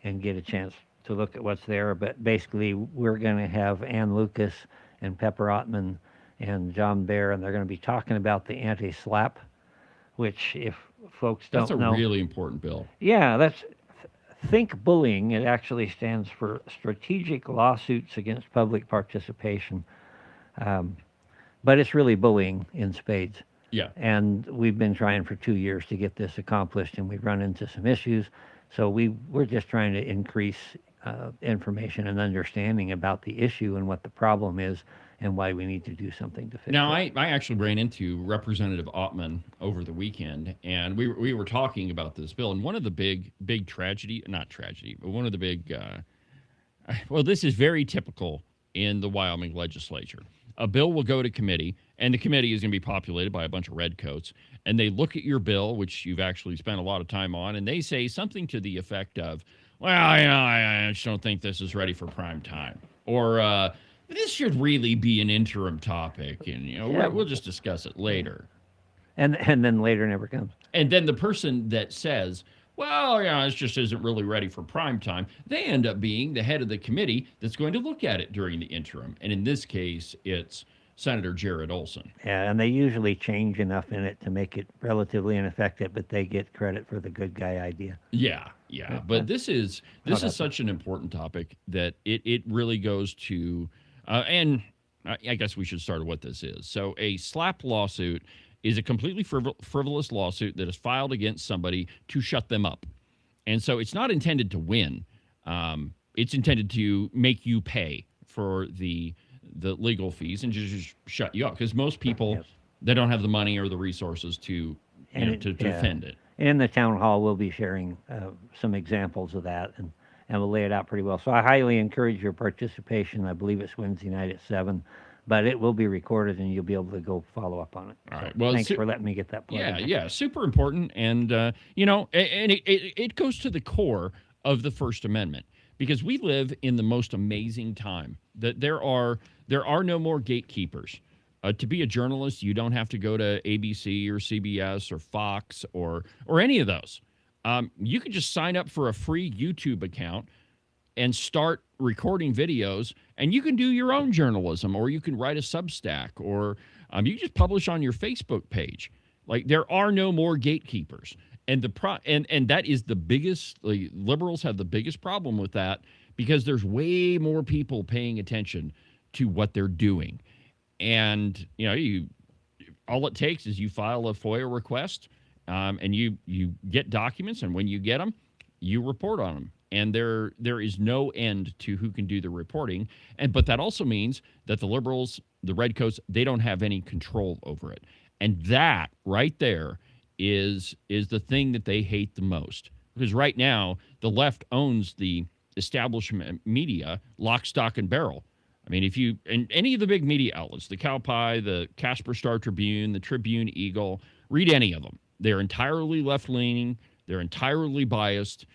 and get a chance to look at what's there. But basically, we're going to have Ann Lucas and Pepper Ottman and John Baer, and they're going to be talking about the anti-SLAPP, which if folks don't know. That's a really important bill. Yeah, Think Bullying. It actually stands for Strategic Lawsuits Against Public Participation. But it's really bullying in spades. Yeah. And we've been trying for 2 years to get this accomplished, and we've run into some issues. So we're just trying to increase information and understanding about the issue and what the problem is and why we need to do something to fix Now, it. I actually ran into Representative Ottman over the weekend, and we were talking about this bill. And one of the big not tragedy, but one of the big, well, this is very typical in the Wyoming legislature. A bill will go to committee, and the committee is going to be populated by a bunch of redcoats, and they look at your bill, which you've actually spent a lot of time on, and they say something to the effect of, well, you know, I just don't think this is ready for prime time. Or, this should really be an interim topic, and, you know, Yeah. we'll just discuss it later. And then later never comes. And then the person that says, well, yeah, this just isn't really ready for prime time, they end up being the head of the committee that's going to look at it during the interim. And in this case, it's Senator Jared Olson. Yeah, and they usually change enough in it to make it relatively ineffective, but they get credit for the good guy idea. Yeah. But this is such an important topic that it really goes to, and I guess we should start with what this is. So a SLAPP lawsuit is a completely frivolous lawsuit that is filed against somebody to shut them up. And so it's not intended to win. It's intended to make you pay for the legal fees and just shut you up. Because most people, they don't have the money or the resources to defend it. In the town hall, we'll be sharing some examples of that, and we'll lay it out pretty well. So I highly encourage your participation. I believe it's Wednesday night at 7. But it will be recorded, and you'll be able to go follow up on it. All right. So Well, thanks for letting me get that plugged in. Yeah, super important, and you know, and it goes to the core of the First Amendment, because we live in the most amazing time that there are no more gatekeepers. To be a journalist, you don't have to go to ABC or CBS or Fox or any of those. You can just sign up for a free YouTube account and start recording videos, and you can do your own journalism, or you can write a Substack, or you just publish on your Facebook page. Like, there are no more gatekeepers, and and that is the biggest. Like, liberals have the biggest problem with that, because there's way more people paying attention to what they're doing, and you know, all it takes is you file a FOIA request, and you get documents, and when you get them, you report on them. And there is no end to who can do the reporting. But that also means that the liberals, the redcoats, they don't have any control over it. And that right there is the thing that they hate the most. Because right now, the left owns the establishment media lock, stock, and barrel. I mean, if you, and any of the big media outlets, the Cowboy, the Casper Star Tribune, the Tribune Eagle, read any of them. They're entirely left-leaning. They're entirely biased.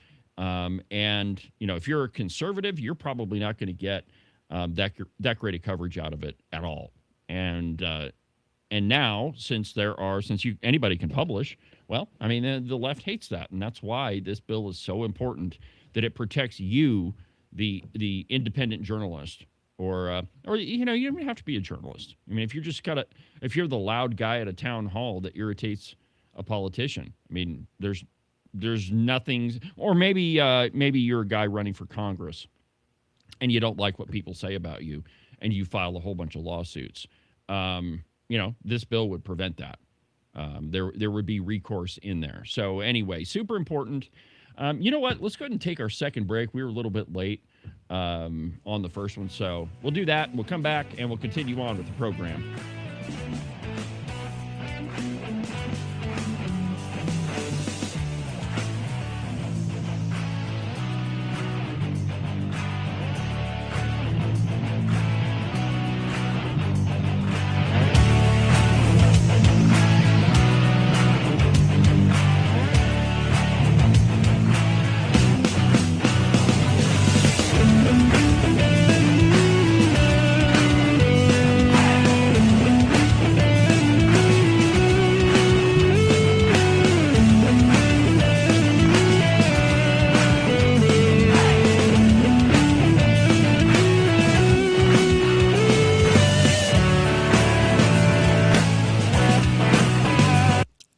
And, you know, if you're a conservative, you're probably not going to get that great of coverage out of it at all. And now, since anybody can publish, well, I mean, the left hates that. And that's why this bill is so important, that it protects you, the independent journalist, or you know, you don't have to be a journalist. I mean, if you're the loud guy at a town hall that irritates a politician, I mean, there's nothing, or maybe you're a guy running for Congress and you don't like what people say about you and you file a whole bunch of lawsuits. You know, this bill would prevent that. There would be recourse in there. So anyway, super important. You know what? Let's go ahead and take our second break. We were a little bit late on the first one. So we'll do that. We'll come back and we'll continue on with the program.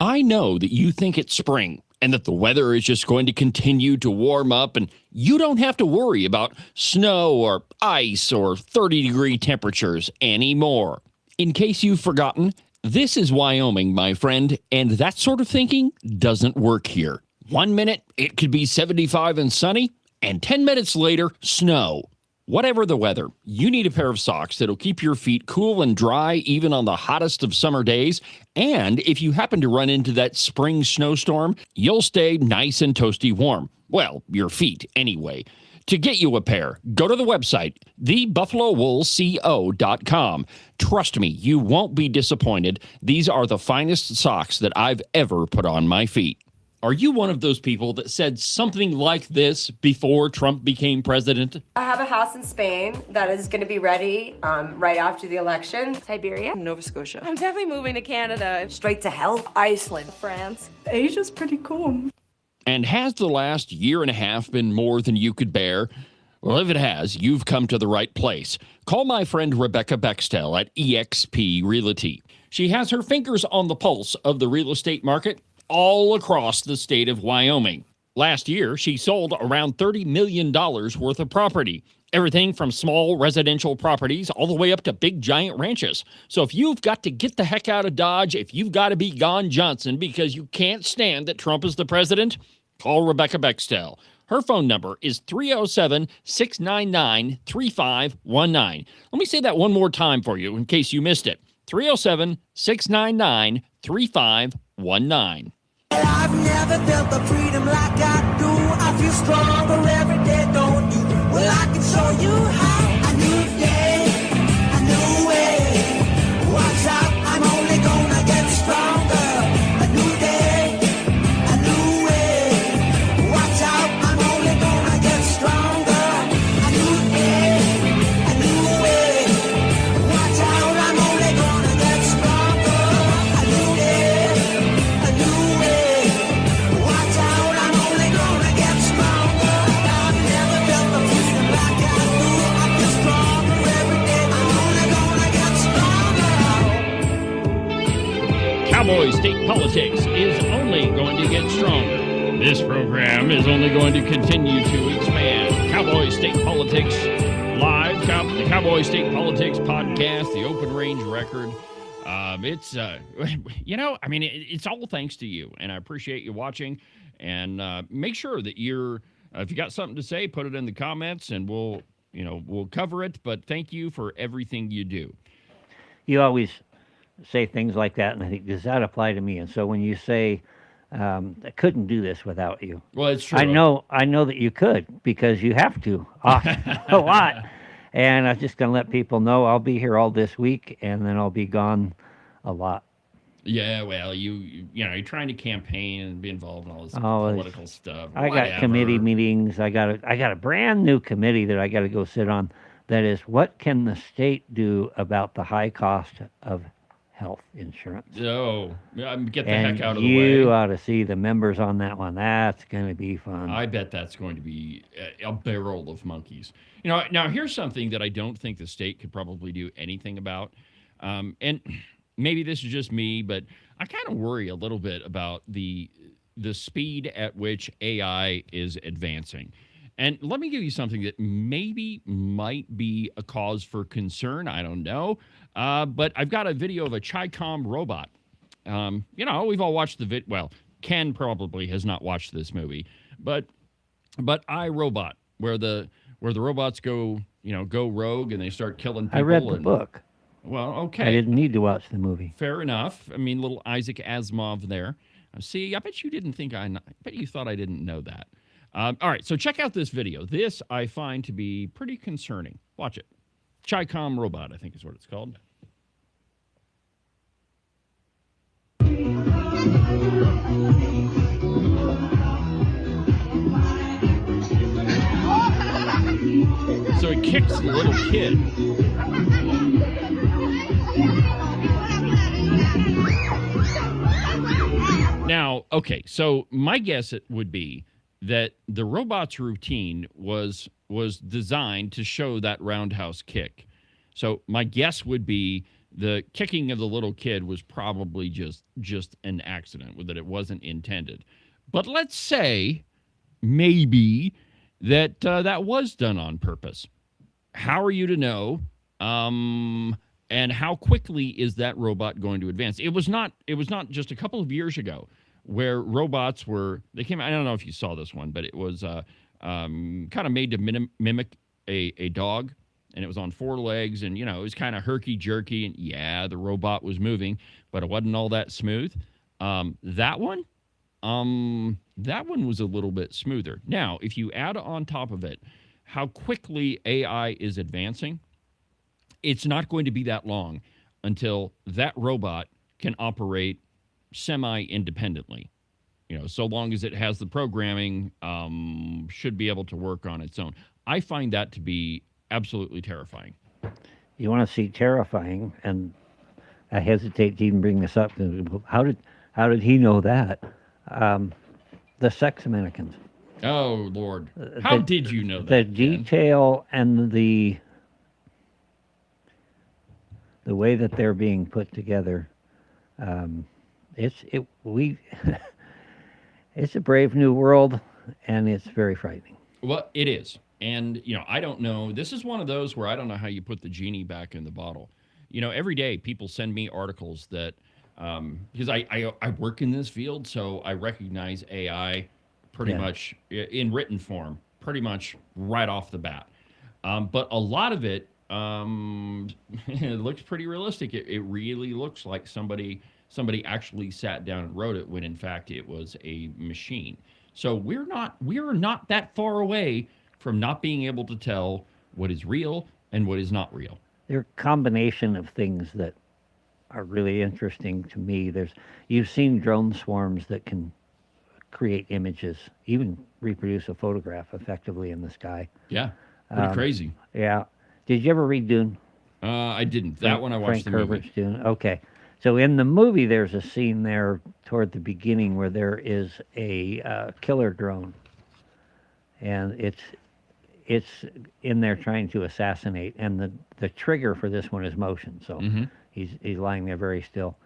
I know that you think it's spring and that the weather is just going to continue to warm up and you don't have to worry about snow or ice or 30-degree temperatures anymore. In case you've forgotten, this is Wyoming, my friend, and that sort of thinking doesn't work here. 1 minute, it could be 75 and sunny, and 10 minutes later, snow. Whatever the weather, you need a pair of socks that'll keep your feet cool and dry even on the hottest of summer days. And if you happen to run into that spring snowstorm, you'll stay nice and toasty warm. Well, your feet anyway. To get you a pair, go to the website, thebuffalowoolco.com. Trust me, you won't be disappointed. These are the finest socks that I've ever put on my feet. Are you one of those people that said something like this before Trump became president? I have a house in Spain that is going to be ready right after the election. Siberia. Nova Scotia. I'm definitely moving to Canada. Straight to hell. Iceland. France. Asia's pretty cool. And has the last year and a half been more than you could bear? Well, if it has, you've come to the right place. Call my friend Rebecca Bextel at eXp Realty. She has her fingers on the pulse of the real estate market all across the state of Wyoming. Last year, she sold around $30 million worth of property. Everything from small residential properties all the way up to big giant ranches. So if you've got to get the heck out of Dodge, if you've got to be gone Johnson because you can't stand that Trump is the president, call Rebecca Bextel. Her phone number is 307-699-3519. Let me say that one more time for you in case you missed it. 307-699-3519. I've never felt the freedom like I do. I feel stronger every day, don't you? Well, I can show you how. A new day, a new way. Watch out, I'm only gonna get stronger. A new day, a new way. Watch out, I'm only gonna get stronger. A new day, a new way. Watch out, I'm only gonna get stronger. A new day, a new way. Watch out, I'm only gonna get stronger. I've never felt the freedom like I do. I feel stronger every day. I'm only gonna get stronger. Cowboy state politics is only going to get stronger. This program is only going to continue to expand. Cowboy State Politics Live, the Cowboy State Politics Podcast, the Open Range Record. It's all thanks to you, and I appreciate you watching. And make sure that you're, if you got something to say, put it in the comments, and we'll cover it. But thank you for everything you do. You always say things like that, and I think, does that apply to me? And so when you say, I couldn't do this without you. Well, it's true. I know that you could, because you have to a lot. And I'm just going to let people know I'll be here all this week, and then I'll be gone a lot. Yeah, well, you're trying to campaign and be involved in all this political stuff. I got committee meetings. I got a brand new committee that I got to go sit on. That is, what can the state do about the high cost of health insurance? Oh, get the heck out of the way. You ought to see the members on that one. That's going to be fun. I bet that's going to be a barrel of monkeys. Now here's something that I don't think the state could probably do anything about. And maybe this is just me, but I kind of worry a little bit about the speed at which AI is advancing. And let me give you something that maybe might be a cause for concern. I don't know. But I've got a video of a Chi-Com robot. We've all watched the video. Well, Ken probably has not watched this movie, but iRobot, where the robots go rogue and they start killing people. I read the book. Well, okay. I didn't need to watch the movie. Fair enough. I mean, little Isaac Asimov there. See, I bet you thought I didn't know that. All right, so check out this video. This I find to be pretty concerning. Watch it. Chi-Com robot, I think is what it's called. So it kicks the little kid. Now, okay, so my guess it would be that the robot's routine was designed to show that roundhouse kick. So my guess would be the kicking of the little kid was probably just an accident, that it wasn't intended. But let's say maybe that that was done on purpose. How are you to know? And how quickly is that robot going to advance? It was not just a couple of years ago where robots they came. I don't know if you saw this one, but it was kind of made to mimic a dog, and it was on 4 legs, and it was kind of herky jerky, and yeah, the robot was moving, but it wasn't all that smooth. That one was a little bit smoother. Now, if you add on top of it how quickly AI is advancing, it's not going to be that long until that robot can operate semi-independently. So long as it has the programming, should be able to work on its own. I find that to be absolutely terrifying. You want to see terrifying, and I hesitate to even bring this up. How did he know that? The sex mannequins. Oh, Lord. How did you know that? The detail and the way that they're being put together, it's a brave new world, and it's very frightening. Well, it is. And, I don't know. This is one of those where I don't know how you put the genie back in the bottle. Every day people send me articles that, because I work in this field, so I recognize AI pretty much in written form, pretty much right off the bat. But a lot of it, it looks pretty realistic. It really looks like somebody actually sat down and wrote it when in fact it was a machine. So we're not that far away from not being able to tell what is real and what is not real. There are a combination of things that are really interesting to me. You've seen drone swarms that can create images, even reproduce a photograph effectively in the sky. Yeah, pretty crazy. Yeah. Did you ever read Dune? I didn't. That one I watched Frank the movie. Herbert's Dune. Okay. So in the movie, there's a scene there toward the beginning where there is a killer drone, and it's in there trying to assassinate, and the trigger for this one is motion. So he's lying there very still.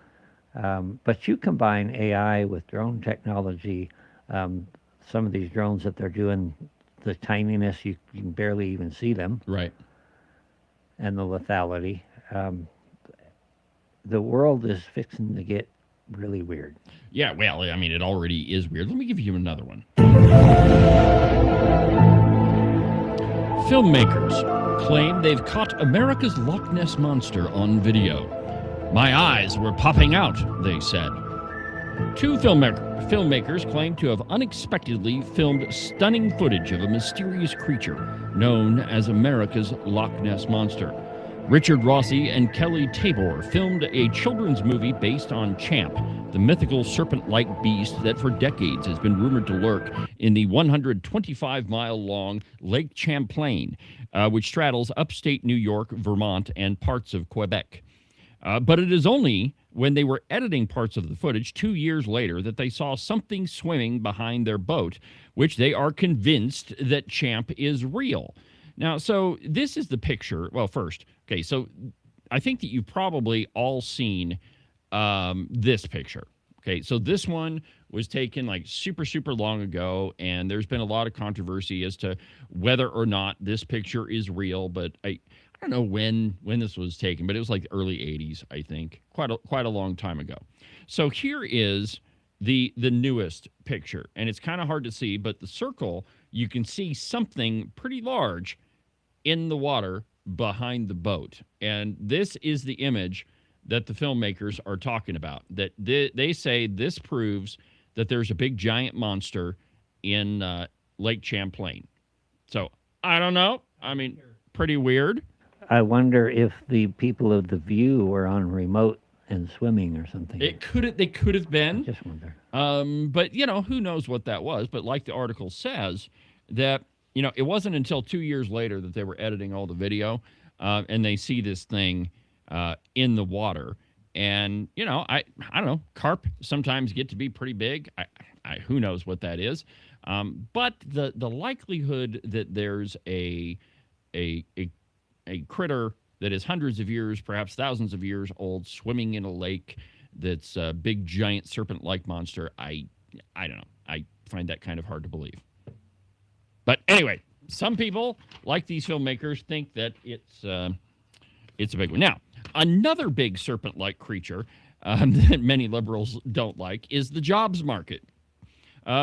But you combine AI with drone technology, some of these drones that they're doing, the tininess, you can barely even see them. Right. And the lethality. The world is fixing to get really weird. Yeah, well, I mean, it already is weird. Let me give you another one. Filmmakers claim they've caught America's Loch Ness Monster on video. My eyes were popping out, they said. 2 filmmakers claim to have unexpectedly filmed stunning footage of a mysterious creature known as America's Loch Ness Monster. Richard Rossi and Kelly Tabor filmed a children's movie based on Champ, the mythical serpent-like beast that for decades has been rumored to lurk in the 125-mile-long Lake Champlain, which straddles upstate New York, Vermont, and parts of Quebec. But it is only when they were editing parts of the footage 2 years later that they saw something swimming behind their boat, which they are convinced that Champ is real. Now, so this is the picture. Well, first, okay, so I think that you've probably all seen this picture. Okay, so this one was taken like super, super long ago, and there's been a lot of controversy as to whether or not this picture is real, but I don't know when this was taken, but it was like the early 80s, I think, quite a long time ago. So here is the newest picture, and it's kind of hard to see, but the circle, you can see something pretty large in the water behind the boat. And this is the image that the filmmakers are talking about, that they say this proves that there's a big giant monster in Lake Champlain. So I don't know. I mean, pretty weird. I wonder if the people of The View were on remote and swimming or something. They could have been. I just wonder. But, who knows what that was. But like the article says, that, it wasn't until 2 years later that they were editing all the video, and they see this thing in the water. And, I don't know, carp sometimes get to be pretty big. Who knows what that is. But the likelihood that there's a critter that is hundreds of years, perhaps thousands of years old, swimming in a lake that's a big, giant serpent-like monster, I don't know. find that kind of hard to believe. But anyway, some people, like these filmmakers, think that it's a big one. Now, another big serpent-like creature that many liberals don't like is the jobs market.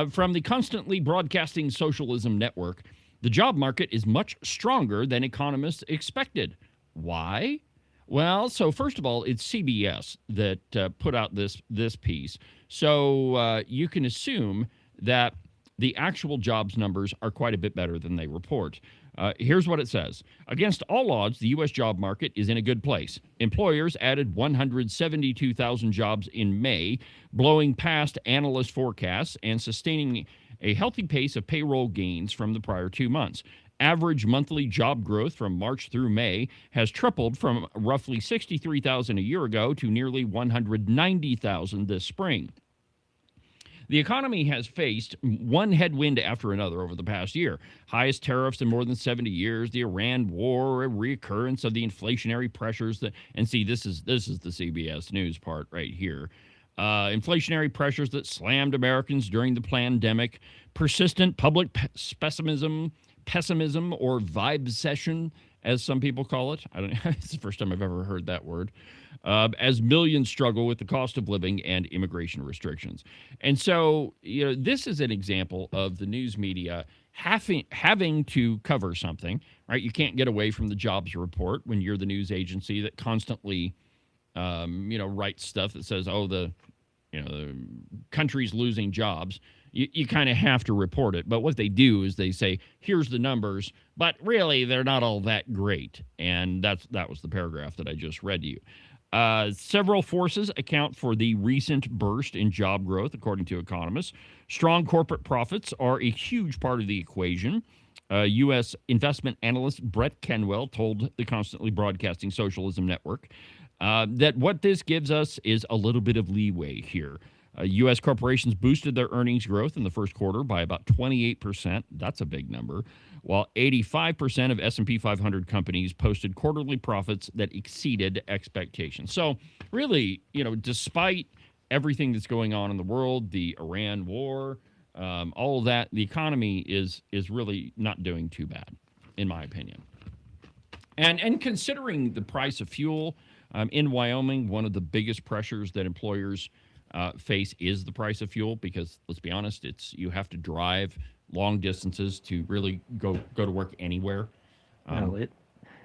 From the constantly broadcasting socialism network, the job market is much stronger than economists expected. Why? Well, so first of all, it's CBS that put out this piece. So you can assume that the actual jobs numbers are quite a bit better than they report. Here's what it says. Against all odds, the U.S. job market is in a good place. Employers added 172,000 jobs in May, blowing past analyst forecasts and sustaining a healthy pace of payroll gains from the prior 2 months. Average monthly job growth from March through May has tripled from roughly 63,000 a year ago to nearly 190,000 this spring. The economy has faced one headwind after another over the past year. Highest tariffs in more than 70 years, the Iran war, a reoccurrence of the inflationary pressures that, and see, this is the CBS News part right here. Inflationary pressures that slammed Americans during the pandemic, persistent public pessimism or vibe-session, as some people call it. I don't know. It's the first time I've ever heard that word. As millions struggle with the cost of living and immigration restrictions. And so, this is an example of the news media having to cover something, right? You can't get away from the jobs report when you're the news agency that constantly, writes stuff that says, oh, the country's losing jobs. You kind of have to report it. But what they do is they say, here's the numbers, but really they're not all that great. And that was the paragraph that I just read to you. Several forces account for the recent burst in job growth, according to economists. Strong corporate profits are a huge part of the equation. U.S. investment analyst Brett Kenwell told the constantly broadcasting socialism network that what this gives us is a little bit of leeway here. U.S. corporations boosted their earnings growth in the first quarter by about 28%. That's a big number. While 85% of S&P 500 companies posted quarterly profits that exceeded expectations. So really, despite everything that's going on in the world, the Iran war, all of that, the economy is really not doing too bad, in my opinion. And considering the price of fuel in Wyoming, one of the biggest pressures that employers face is the price of fuel, because let's be honest, you have to drive long distances to really go to work anywhere.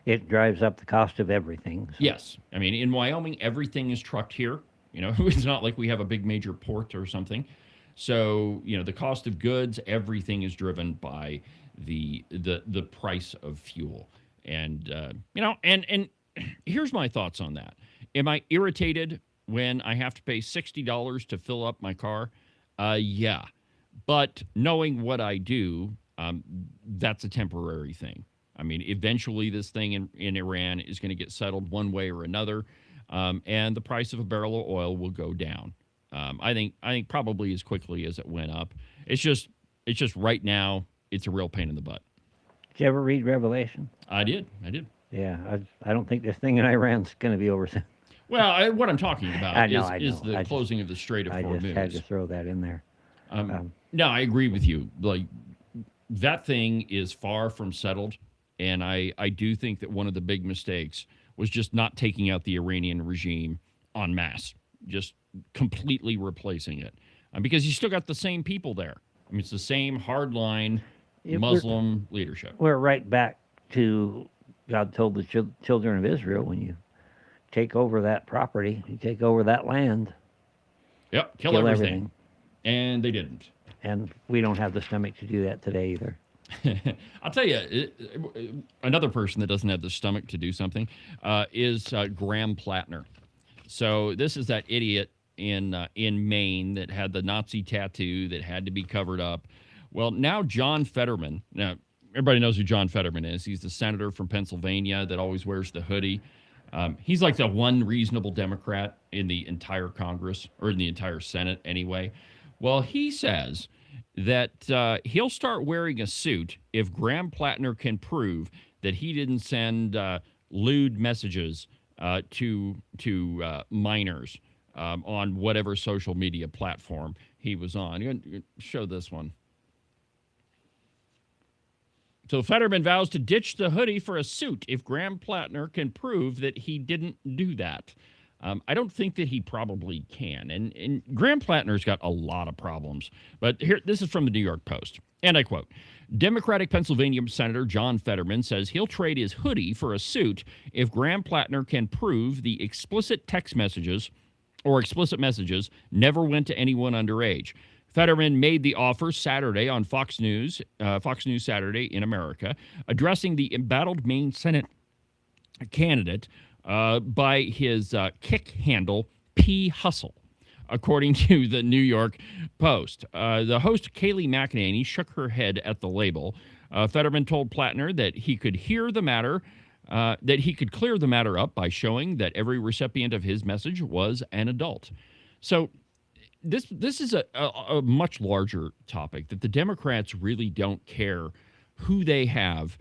It drives up the cost of everything. So. Yes. I mean, in Wyoming, everything is trucked here. It's not like we have a big major port or something. So, the cost of goods, everything is driven by the price of fuel. And, and here's my thoughts on that. Am I irritated when I have to pay $60 to fill up my car? Yeah. But knowing what I do, that's a temporary thing. I mean, eventually this thing in Iran is going to get settled one way or another, and the price of a barrel of oil will go down. I think probably as quickly as it went up. It's just right now, it's a real pain in the butt. Did you ever read Revelation? I did. Yeah, I don't think this thing in Iran's going to be over soon. Well, what I'm talking about is the I closing of the Strait of Hormuz. I just had to throw that in there. No, I agree with you. Like, that thing is far from settled, and I do think that one of the big mistakes was just not taking out the Iranian regime en masse, just completely replacing it, because you still got the same people there. I mean, it's the same hardline Muslim leadership. We're right back to God told the children of Israel, when you take over that property, you take over that land. Yep, kill everything. And they didn't. And we don't have the stomach to do that today either. I'll tell you, another person that doesn't have the stomach to do something is Graham Plattner. So this is that idiot in Maine that had the Nazi tattoo that had to be covered up. Well, now John Fetterman. Now, everybody knows who John Fetterman is. He's the senator from Pennsylvania that always wears the hoodie. He's like the one reasonable Democrat in the entire Congress, or in the entire Senate anyway. Well, he says that he'll start wearing a suit if Graham Plattner can prove that he didn't send lewd messages to minors on whatever social media platform he was on. You show this one. So Fetterman vows to ditch the hoodie for a suit if Graham Plattner can prove that he didn't do that. I don't think that he probably can. And Graham Plattner's got a lot of problems. But here, this is from the New York Post. And I quote, Democratic Pennsylvania Senator John Fetterman says he'll trade his hoodie for a suit if Graham Plattner can prove the explicit text messages or explicit messages never went to anyone underage. Fetterman made the offer Saturday on Fox News Saturday in America, addressing the embattled Maine Senate candidate by his kick handle, P. Hustle, according to the New York Post. The host, Kayleigh McEnany, shook her head at the label. Fetterman told Plattner that he could hear the matter, that he could clear the matter up by showing that every recipient of his message was an adult. So this is a much larger topic, that the Democrats really don't care who they have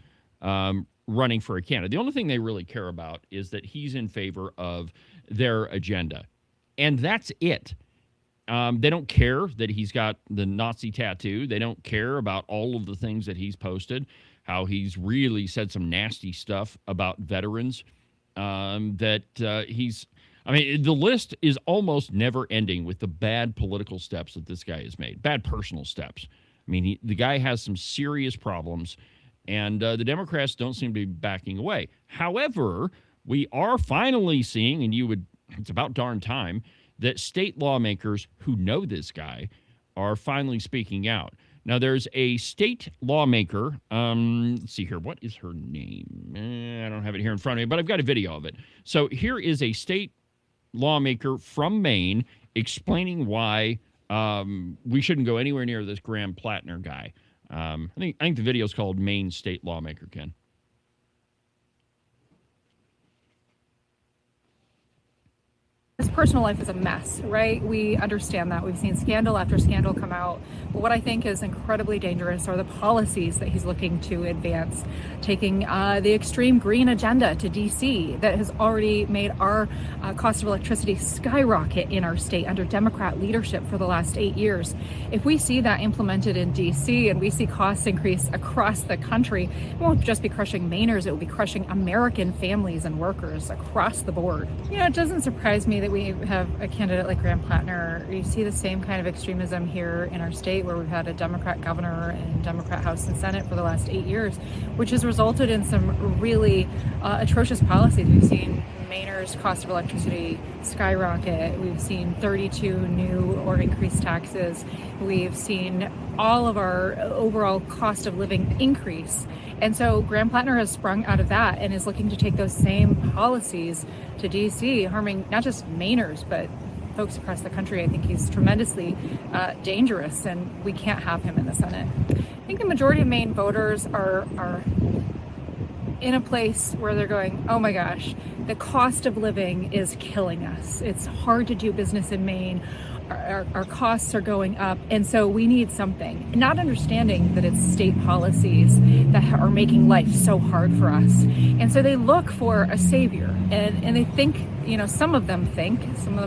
running for a candidate. The only thing they really care about is that he's in favor of their agenda. And that's it. They don't care that he's got the Nazi tattoo. They don't care about all of the things that he's posted, how he's really said some nasty stuff about veterans, I mean, the list is almost never ending with the bad political steps that this guy has made, bad personal steps. I mean, the guy has some serious problems, and the Democrats don't seem to be backing away. However, we are finally seeing, and it's about darn time, that state lawmakers who know this guy are finally speaking out. Now, there's a state lawmaker. Let's see here. What is her name? I don't have it here in front of me, but I've got a video of it. So here is a state lawmaker from Maine explaining why we shouldn't go anywhere near this Graham Plattner guy. I think the video is called Maine State Lawmaker, Ken. His personal life is a mess, right? We understand that. We've seen scandal after scandal come out. But what I think is incredibly dangerous are the policies that he's looking to advance, taking the extreme green agenda to DC that has already made our cost of electricity skyrocket in our state under Democrat leadership for the last 8 years. If we see that implemented in DC and we see costs increase across the country, it won't just be crushing Mainers, it will be crushing American families and workers across the board. You know, it doesn't surprise me that we have a candidate like Graham Plattner. You see the same kind of extremism here in our state, where we've had a Democrat governor and Democrat House and Senate for the last 8 years, which has resulted in some really atrocious policies. We've seen Mainers' cost of electricity skyrocket. We've seen 32 new or increased taxes. We've seen all of our overall cost of living increase. And so Graham Plattner has sprung out of that and is looking to take those same policies to DC, harming not just Mainers, but folks across the country. I think he's tremendously dangerous, and we can't have him in the Senate. I think the majority of Maine voters are in a place where they're going, oh my gosh, the cost of living is killing us. It's hard to do business in Maine. Our costs are going up, and so we need something. Not understanding that it's state policies that are making life so hard for us. And so they look for a savior, and they think, you know, some of the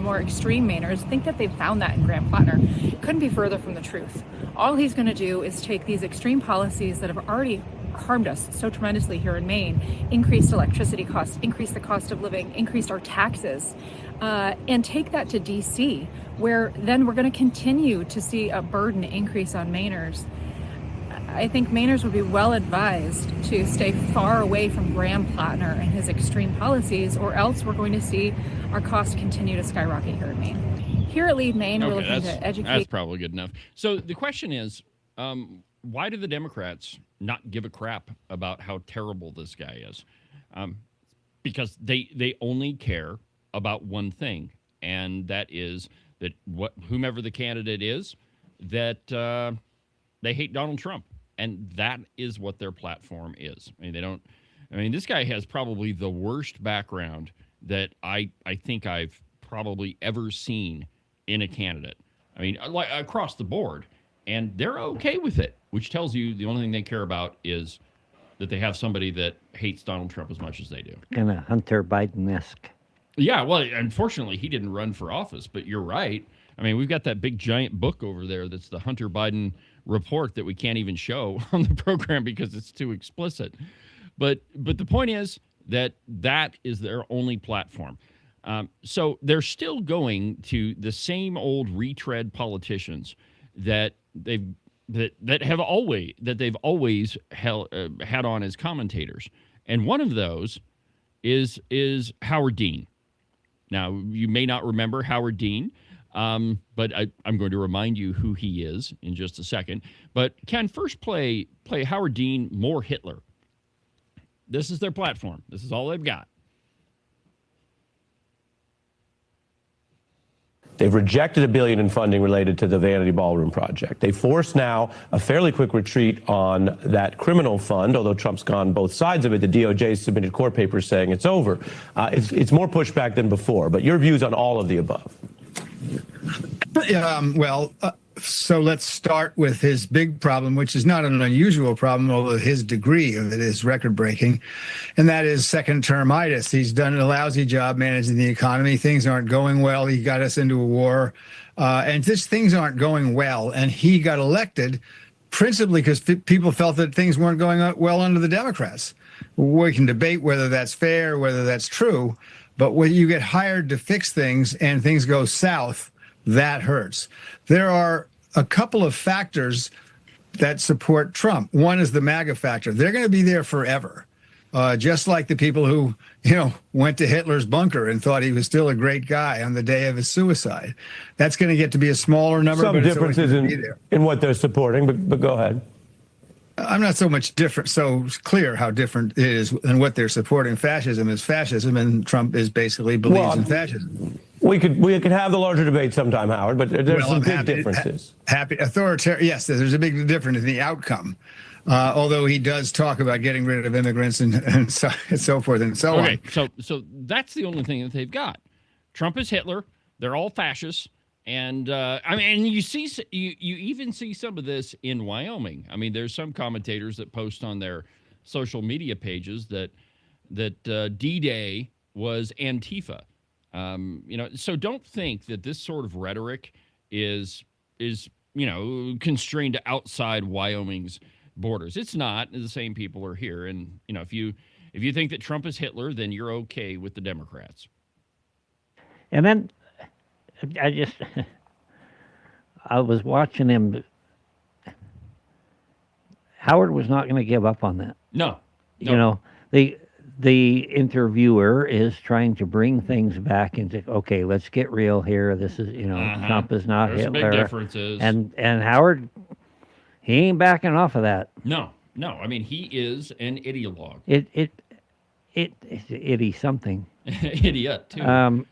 more extreme Mainers think that they've found that in Graham Plattner. Couldn't be further from the truth. All he's going to do is take these extreme policies that have already harmed us so tremendously here in Maine, increased electricity costs, increased the cost of living, increased our taxes, and take that to DC, where then we're going to continue to see a burden increase on Mainers. I think Mainers would be well advised to stay far away from Graham Plattner and his extreme policies, or else we're going to see our costs continue to skyrocket here in Maine. Here at Lead Maine, we're looking to educate. That's probably good enough. So the question is, why do the Democrats not give a crap about how terrible this guy is? Because they only care about one thing, and that is that whomever the candidate is, that they hate Donald Trump, and that is what their platform is. I mean, this guy has probably the worst background that I think I've probably ever seen in a candidate. I mean, like across the board, and they're okay with it, which tells you the only thing they care about is that they have somebody that hates Donald Trump as much as they do. Kind of Hunter Biden-esque. Yeah, well, unfortunately, he didn't run for office, but you're right. I mean, we've got that big giant book over there that's the Hunter Biden report that we can't even show on the program because it's too explicit. But the point is that is their only platform. So they're still going to the same old retread politicians that they've always had on as commentators, and one of those is Howard Dean. Now, you may not remember Howard Dean, but I'm going to remind you who he is in just a second. But Ken, first play Howard Dean, More Hitler. This is their platform. This is all they've got. They've rejected $1 billion in funding related to the Vanity Ballroom project. They force now a fairly quick retreat on that criminal fund, although Trump's gone both sides of it. The DOJ submitted court papers saying it's over. It's more pushback than before. But your views on all of the above? So let's start with his big problem, which is not an unusual problem, although his degree of it is record-breaking, and that is second-termitis. He's done a lousy job managing the economy. Things aren't going well. He got us into a war, and just things aren't going well. And he got elected principally because people felt that things weren't going well under the Democrats. We can debate whether that's fair, whether that's true, but when you get hired to fix things and things go south, that hurts. There are a couple of factors that support Trump. One is the MAGA factor. They're going to be there forever, just like the people who, went to Hitler's bunker and thought he was still a great guy on the day of his suicide. That's going to get to be a smaller number. Some but differences it's be there. in what they're supporting, but go ahead. I'm not so much different, so clear how different it is than what they're supporting. Fascism is fascism, and Trump is basically believes in fascism. We could have the larger debate sometime, Howard, but there's some big differences. Authoritarian, yes, there's a big difference in the outcome. Although he does talk about getting rid of immigrants and so forth and so on. So that's the only thing that they've got. Trump is Hitler. They're all fascists. And you even see some of this in Wyoming. I mean, there's some commentators that post on their social media pages that D-Day was Antifa. So don't think that this sort of rhetoric is constrained to outside Wyoming's borders. It's not. The same people are here. And if you think that Trump is Hitler, then you're okay with the Democrats. And then I was watching him. Howard was not going to give up on that. No. The interviewer is trying to bring things back into, okay, let's get real here. This is, Trump is not There's Hitler. Big differences. And Howard, he ain't backing off of that. No. I mean, he is an ideologue. Itty something. Idiot too.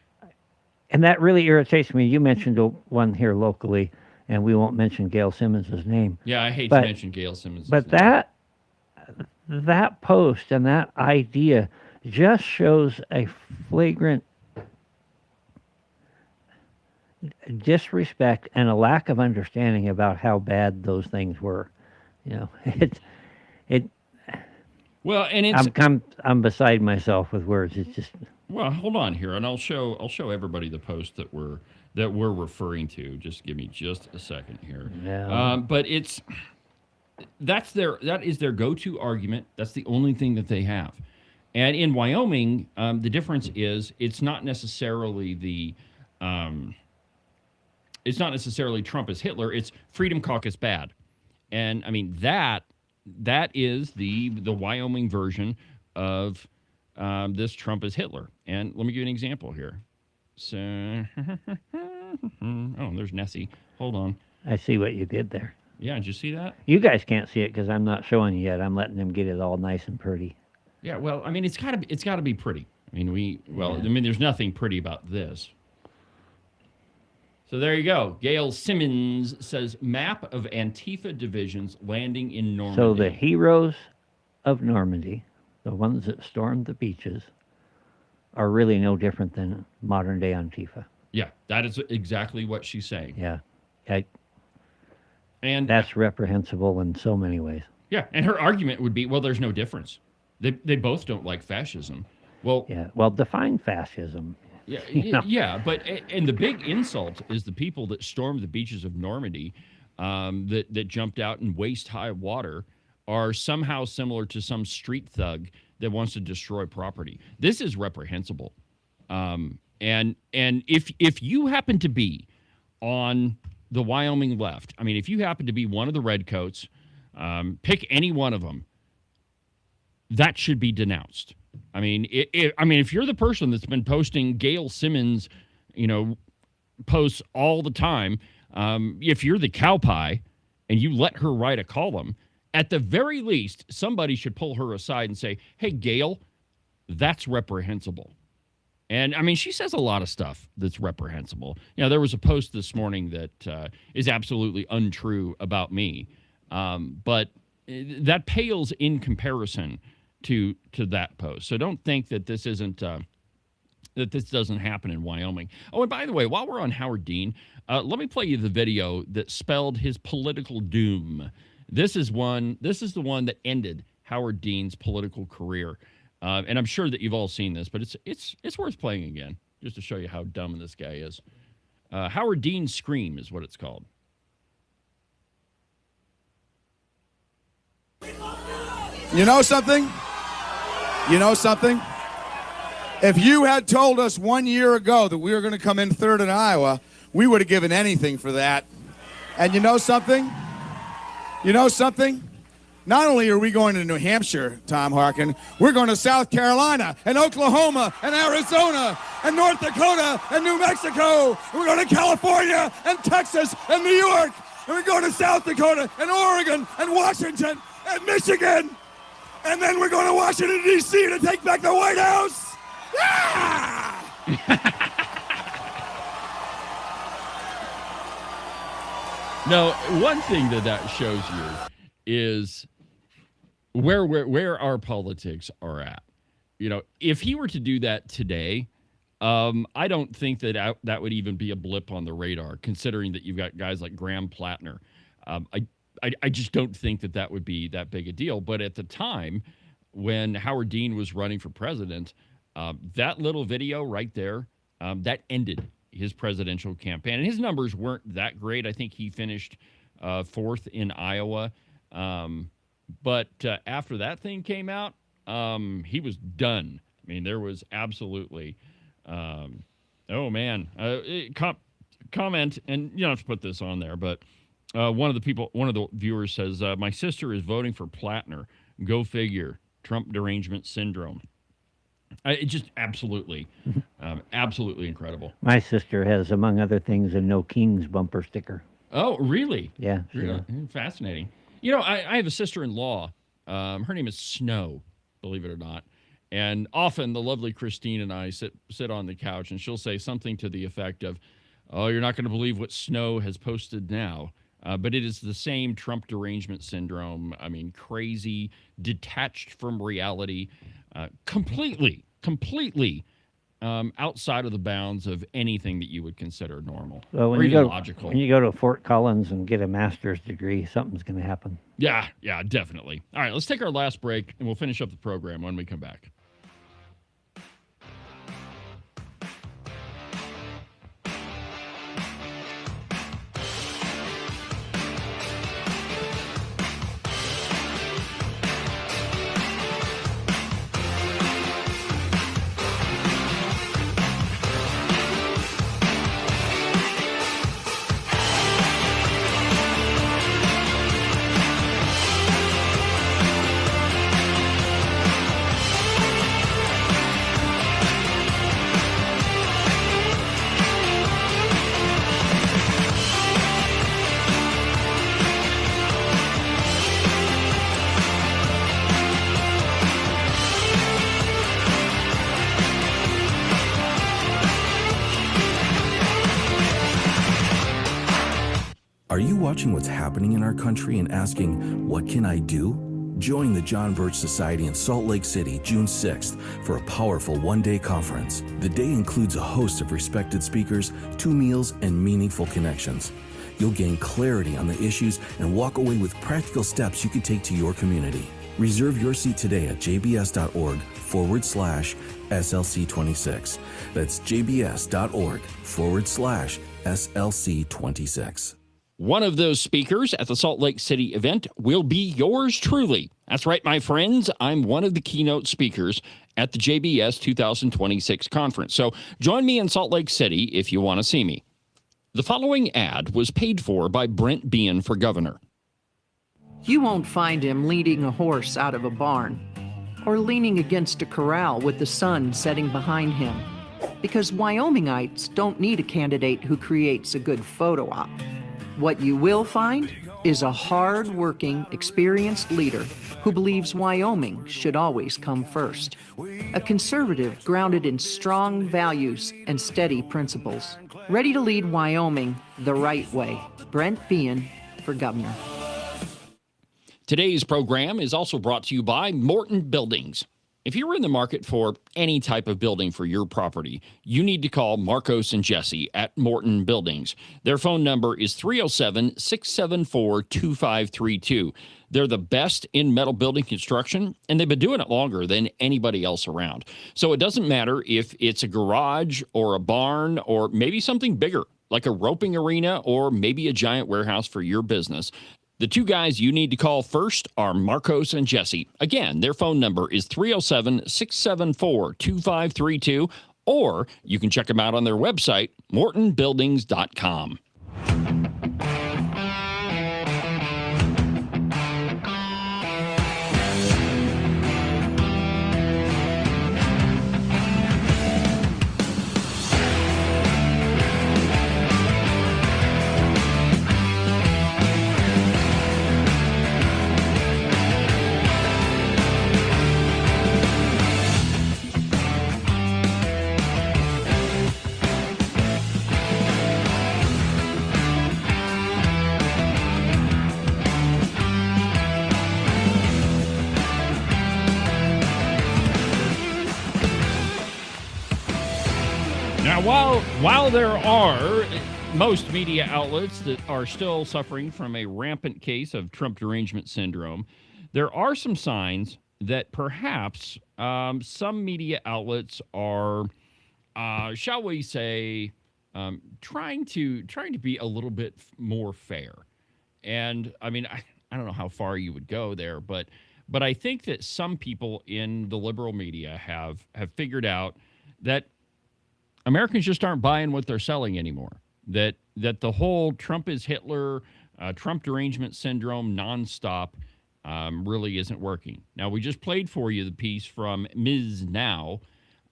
And that really irritates me. You mentioned one here locally, and we won't mention Gail Simmons' name. Yeah, I hate to mention Gail Simmons' But name. that post and that idea just shows a flagrant disrespect and a lack of understanding about how bad those things were. Well, and it's I'm beside myself with words. It's just. Well, hold on here, and I'll show everybody the post that we're referring to. Just give me just a second here. Yeah. But that is their go-to argument. That's the only thing that they have. And in Wyoming, the difference is it's not necessarily Trump as Hitler. It's Freedom Caucus bad, and I mean that is the Wyoming version of this Trump as Hitler. And let me give you an example here. So, there's Nessie. Hold on. I see what you did there. Yeah, did you see that? You guys can't see it because I'm not showing you yet. I'm letting them get it all nice and pretty. Yeah, well, I mean, it's got to be pretty. I mean, there's nothing pretty about this. So there you go. Gail Simmons says, map of Antifa divisions landing in Normandy. So the heroes of Normandy, the ones that stormed the beaches, are really no different than modern-day Antifa. Yeah, that is exactly what she's saying. Yeah. And that's reprehensible in so many ways. Yeah, and her argument would be, well, there's no difference. They both don't like fascism. Well, yeah. Well, define fascism. Yeah, You know? yeah, but and the big insult is the people that stormed the beaches of Normandy, that jumped out in waist high water, are somehow similar to some street thug that wants to destroy property. This is reprehensible. And if you happen to be on the Wyoming left, I mean, if you happen to be one of the redcoats, pick any one of them, that should be denounced. I mean, if you're the person that's been posting Gail Simmons, posts all the time, if you're the cow pie and you let her write a column, at the very least, somebody should pull her aside and say, "Hey, Gail, that's reprehensible." And I mean, she says a lot of stuff that's reprehensible. There was a post this morning that is absolutely untrue about me, but that pales in comparison to that post. So don't think that this isn't that this doesn't happen in Wyoming. Oh, and by the way, while we're on Howard Dean, let me play you the video that spelled his political doom. This is the one that ended Howard Dean's political career. And I'm sure that you've all seen this, but it's worth playing again just to show you how dumb this guy is. Howard Dean's Scream is what it's called. You know something? You know something? If you had told us 1 year ago that we were going to come in third in Iowa, we would have given anything for that. And you know something? You know something? Not only are we going to New Hampshire, Tom Harkin, we're going to South Carolina and Oklahoma and Arizona and North Dakota and New Mexico. And we're going to California and Texas and New York. And we're going to South Dakota and Oregon and Washington and Michigan. And then we're going to Washington, D.C. to take back the White House. Yeah! No, one thing that shows you is where our politics are at. If he were to do that today, I don't think that would even be a blip on the radar, considering that you've got guys like Graham Plattner. I just don't think that would be that big a deal. But at the time when Howard Dean was running for president, that little video right there, that ended his presidential campaign. And his numbers weren't that great. I think he finished fourth in Iowa. But after that thing came out, he was done. I mean, there was absolutely, oh man, comment, and you don't have to put this on there, but one of the viewers says, my sister is voting for Plattner. Go figure. Trump derangement syndrome. It just absolutely incredible. My sister has, among other things, a No Kings bumper sticker. Oh, really? Yeah. Really? Fascinating. I have a sister-in-law. Her name is Snow, believe it or not. And often the lovely Christine and I sit on the couch, and she'll say something to the effect of, "Oh, you're not going to believe what Snow has posted now." But it is the same Trump derangement syndrome. I mean, crazy, detached from reality, completely outside of the bounds of anything that you would consider normal or even logical. When you go to Fort Collins and get a master's degree, something's going to happen. Yeah, definitely. All right, let's take our last break, and we'll finish up the program when we come back. Are you watching what's happening in our country and asking, what can I do? Join the John Birch Society in Salt Lake City, June 6th, for a powerful one-day conference. The day includes a host of respected speakers, 2 meals, and meaningful connections. You'll gain clarity on the issues and walk away with practical steps you can take to your community. Reserve your seat today at jbs.org/SLC26. That's jbs.org/SLC26. One of those speakers at the Salt Lake City event will be yours truly. That's right, my friends. I'm one of the keynote speakers at the JBS 2026 conference. So join me in Salt Lake City if you want to see me. The following ad was paid for by Brent Bean for governor. You won't find him leading a horse out of a barn or leaning against a corral with the sun setting behind him, because Wyomingites don't need a candidate who creates a good photo op. What you will find is a hard-working, experienced leader who believes Wyoming should always come first. A conservative grounded in strong values and steady principles. Ready to lead Wyoming the right way. Brent Bean for governor. Today's program is also brought to you by Morton Buildings. If you're in the market for any type of building for your property, you need to call Marcos and Jesse at Morton Buildings. Their phone number is 307-674-2532. They're the best in metal building construction, and they've been doing it longer than anybody else around. So it doesn't matter if it's a garage or a barn or maybe something bigger, like a roping arena or maybe a giant warehouse for your business. The two guys you need to call first are Marcos and Jesse. Again, their phone number is 307-674-2532, or you can check them out on their website, mortonbuildings.com. Now, while there are most media outlets that are still suffering from a rampant case of Trump derangement syndrome, there are some signs that perhaps some media outlets are, shall we say, trying to be a little bit more fair. And I mean, I don't know how far you would go there, but I think that some people in the liberal media have figured out that Americans just aren't buying what they're selling anymore. That the whole Trump is Hitler, Trump derangement syndrome nonstop really isn't working. Now, we just played for you the piece from Ms. Now,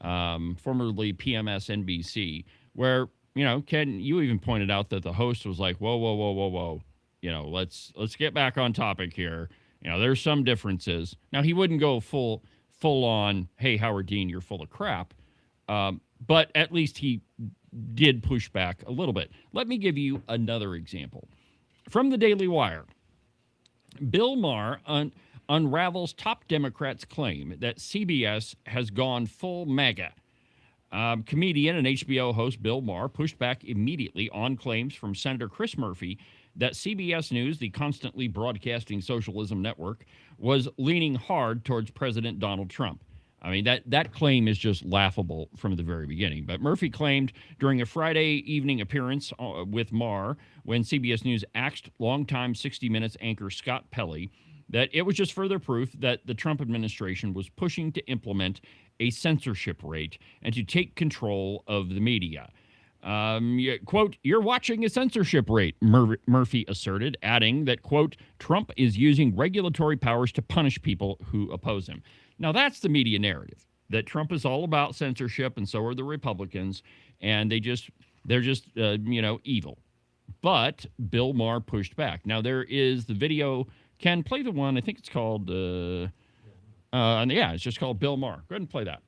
formerly PMS NBC, where, you know, Ken, you even pointed out that the host was like, whoa. You know, let's get back on topic here. You know, there's some differences. Now, he wouldn't go full on, hey, Howard Dean, you're full of crap. But at least he did push back a little bit. Let me give you another example. From the Daily Wire, Bill Maher unravels top Democrats' claim that CBS has gone full MAGA. Comedian and HBO host Bill Maher pushed back immediately on claims from Senator Chris Murphy that CBS News, the constantly broadcasting socialism network, was leaning hard towards President Donald Trump. I mean, that claim is just laughable from the very beginning. But Murphy claimed during a Friday evening appearance with Maher, when CBS News axed longtime 60 Minutes anchor Scott Pelley, that it was just further proof that the Trump administration was pushing to implement a censorship rate and to take control of the media. Quote, "You're watching a censorship rate," Murphy asserted, adding that, quote, "Trump is using regulatory powers to punish people who oppose him." Now, that's the media narrative, that Trump is all about censorship, and so are the Republicans, and they're just evil. But Bill Maher pushed back. Now, there is the video. Ken, play the one. I think it's called, it's just called Bill Maher. Go ahead and play that.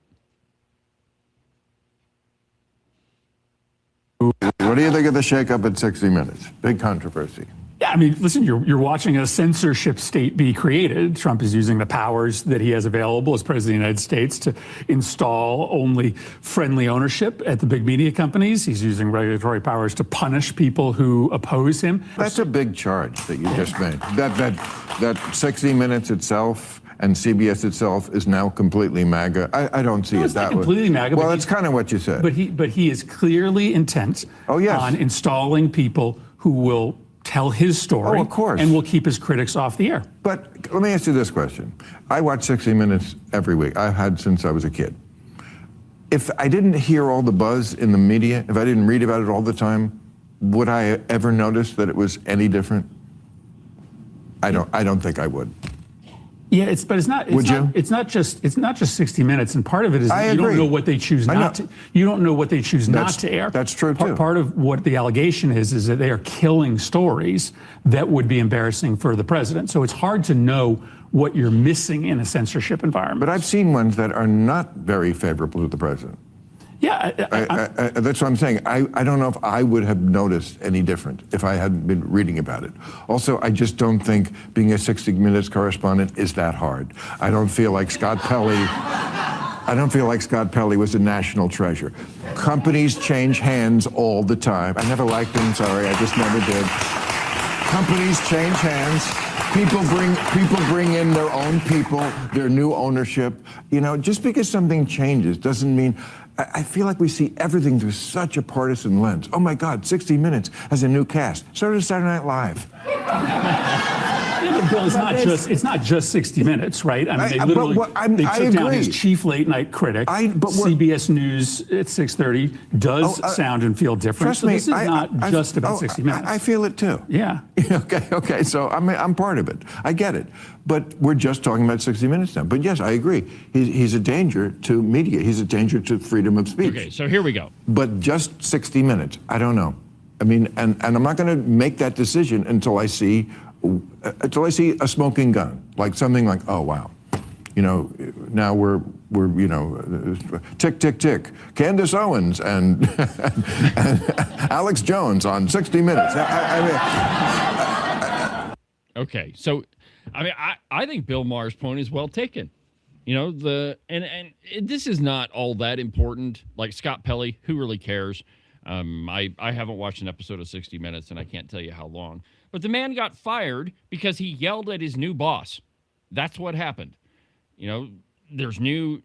What do you think of the shakeup at 60 Minutes? Big controversy. Yeah, I mean, listen, you're watching a censorship state be created. Trump is using the powers that he has available as president of the United States to install only friendly ownership at the big media companies. He's using regulatory powers to punish people who oppose him. That's a big charge that you just made. That 60 Minutes itself and CBS itself is now completely MAGA. I don't see it it's that not completely way. MAGA. Well, but it's kind of what you said. But he is clearly intent on installing people who will tell his story. Oh, of course. And will keep his critics off the air. But let me ask you this question. I watch 60 Minutes every week. I've had since I was a kid. If I didn't hear all the buzz in the media, if I didn't read about it all the time, would I ever notice that it was any different? I don't think I would. Yeah, it's not. Would you? It's not just 60 Minutes, and part of it is I that you agree. don't know what they choose not to. You don't know what they choose not to air. That's true too. Part of what the allegation is that they are killing stories that would be embarrassing for the president. So it's hard to know what you're missing in a censorship environment. But I've seen ones that are not very favorable to the president. Yeah, that's what I'm saying. I don't know if I would have noticed any different if I hadn't been reading about it. Also, I just don't think being a 60 Minutes correspondent is that hard. I don't feel like Scott Pelley was a national treasure. Companies change hands all the time. I never liked him, sorry, I just never did. Companies change hands. People bring in their own people, their new ownership. You know, just because something changes doesn't mean. I feel like we see everything through such a partisan lens. Oh my God, 60 Minutes has a new cast. So does Saturday Night Live. Yeah, but Bill, it's not just 60 Minutes, right? I mean, they literally took down his chief late night critic. CBS News at 6:30 does sound and feel different. Trust so me, this is not just about 60 Minutes. I feel it too. Yeah. Okay. So I'm part of it. I get it. But we're just talking about 60 Minutes now. But yes, I agree. He's a danger to media. He's a danger to freedom of speech. Okay, so here we go. But just 60 Minutes, I don't know. I mean, and I'm not going to make that decision until I see a smoking gun, like something like, oh wow, you know, now we're you know, tick tick tick, Candace Owens and Alex Jones on 60 Minutes. Okay, so I mean, I think Bill Maher's point is well taken. You know, and this is not all that important. Like Scott Pelley, who really cares? I haven't watched an episode of 60 Minutes, and I can't tell you how long. But the man got fired because he yelled at his new boss. That's what happened. You know, there's new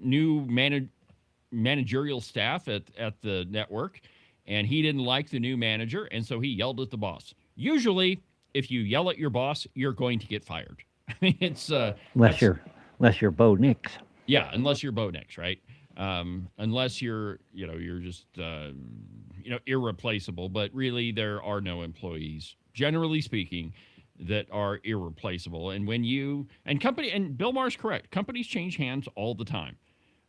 managerial staff at the network, and he didn't like the new manager, and so he yelled at the boss. Usually, if you yell at your boss, you're going to get fired. I mean, it's unless you're Bo Nix. Yeah, unless you're Bo Nix, right? Unless you're just irreplaceable. But really, there are no employees, generally speaking, that are irreplaceable. And when and Bill Maher's correct, companies change hands all the time.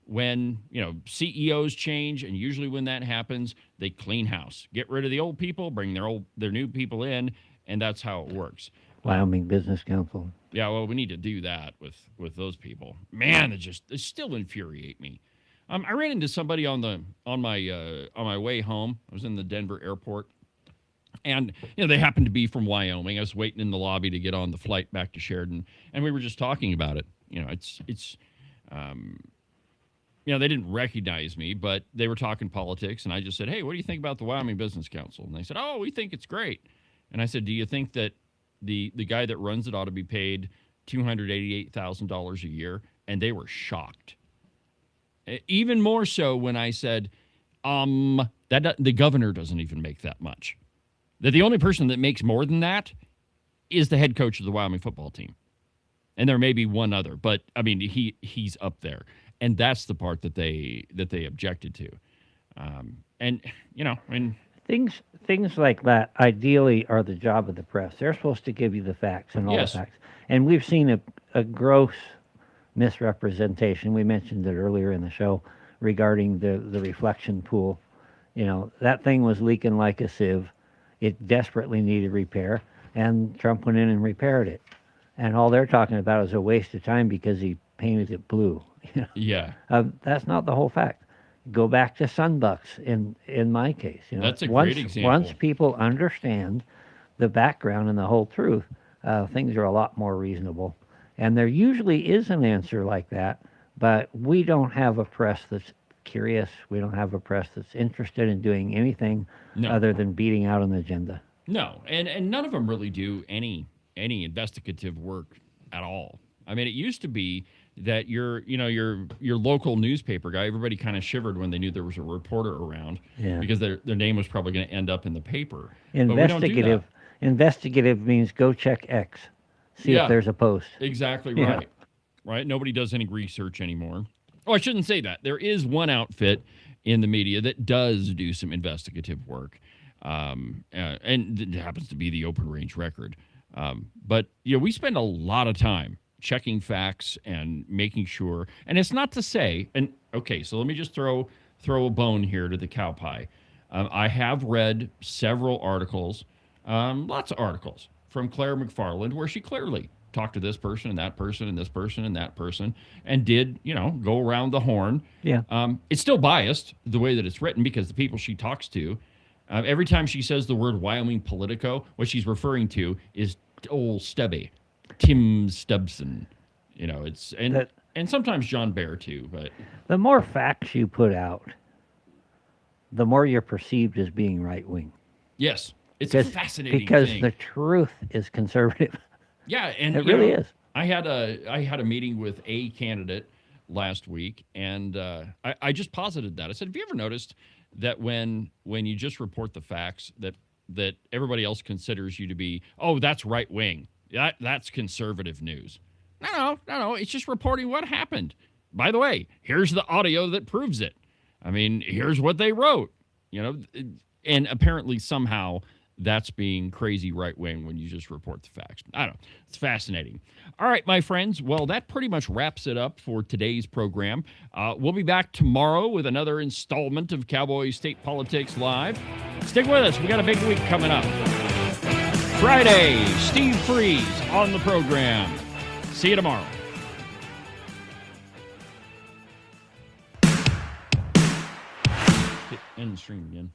When, CEOs change, and usually when that happens, they clean house, get rid of the old people, bring their new people in, and that's how it works. Wyoming Business Council. Yeah, well, we need to do that with those people. Man, they still infuriate me. I ran into somebody on my way home. I was in the Denver airport, and they happened to be from Wyoming. I was waiting in the lobby to get on the flight back to Sheridan, and we were just talking about it. They didn't recognize me, but they were talking politics, and I just said, "Hey, what do you think about the Wyoming Business Council?" And they said, "Oh, we think it's great." And I said, "Do you think that the guy that runs it ought to be paid $288,000 a year?" And they were shocked. Even more so when I said, that the governor doesn't even make that much. That the only person that makes more than that is the head coach of the Wyoming football team. And there may be one other, but I mean, he's up there. And that's the part that they objected to. Things like that ideally are the job of the press. They're supposed to give you the facts and all the facts. And we've seen a gross misrepresentation. We mentioned it earlier in the show regarding the reflection pool. That thing was leaking like a sieve. It desperately needed repair, and Trump went in and repaired it. And all they're talking about is a waste of time because he painted it blue. Yeah. That's not the whole fact. Go back to Sunbucks in my case. That's a great example. Once people understand the background and the whole truth, things are a lot more reasonable. And there usually is an answer like that, but we don't have a press that's curious. We don't have a press that's interested in doing anything other than beating out an agenda. No, and none of them really do any investigative work at all. I mean, it used to be that your local newspaper guy, everybody kind of shivered when they knew there was a reporter around because their name was probably going to end up in the paper. Investigative. Investigative means go check X, see if there's a post. Exactly right. Right? Nobody does any research anymore. Oh, I shouldn't say that. There is one outfit in the media that does do some investigative work, and it happens to be the Open Range Record. But we spend a lot of time checking facts and making sure. And it's not to say, and okay, so let me just throw a bone here to the cow pie. I have read several articles, lots of articles from Claire McFarland, where she clearly talked to this person and that person and this person and that person and did, go around the horn. Yeah. It's still biased the way that it's written because the people she talks to, every time she says the word Wyoming Politico, what she's referring to is old Stubby, Tim Stubbson. It's and sometimes John Bear too. But the more facts you put out, the more you're perceived as being right wing. Yes, it's a fascinating because thing. The truth is conservative. Yeah, and it really is. I had a meeting with a candidate last week, and I just posited that. I said, have you ever noticed that when you just report the facts that everybody else considers you to be, oh, that's right wing, that's conservative news? No. It's just reporting what happened. By the way, here's the audio that proves it. I mean, here's what they wrote. And apparently somehow that's being crazy right-wing when you just report the facts. I don't know. It's fascinating. All right, my friends. Well, that pretty much wraps it up for today's program. We'll be back tomorrow with another installment of Cowboy State Politics Live. Stick with us. We got a big week coming up. Friday, Steve Freeze on the program. See you tomorrow. Hit end stream again.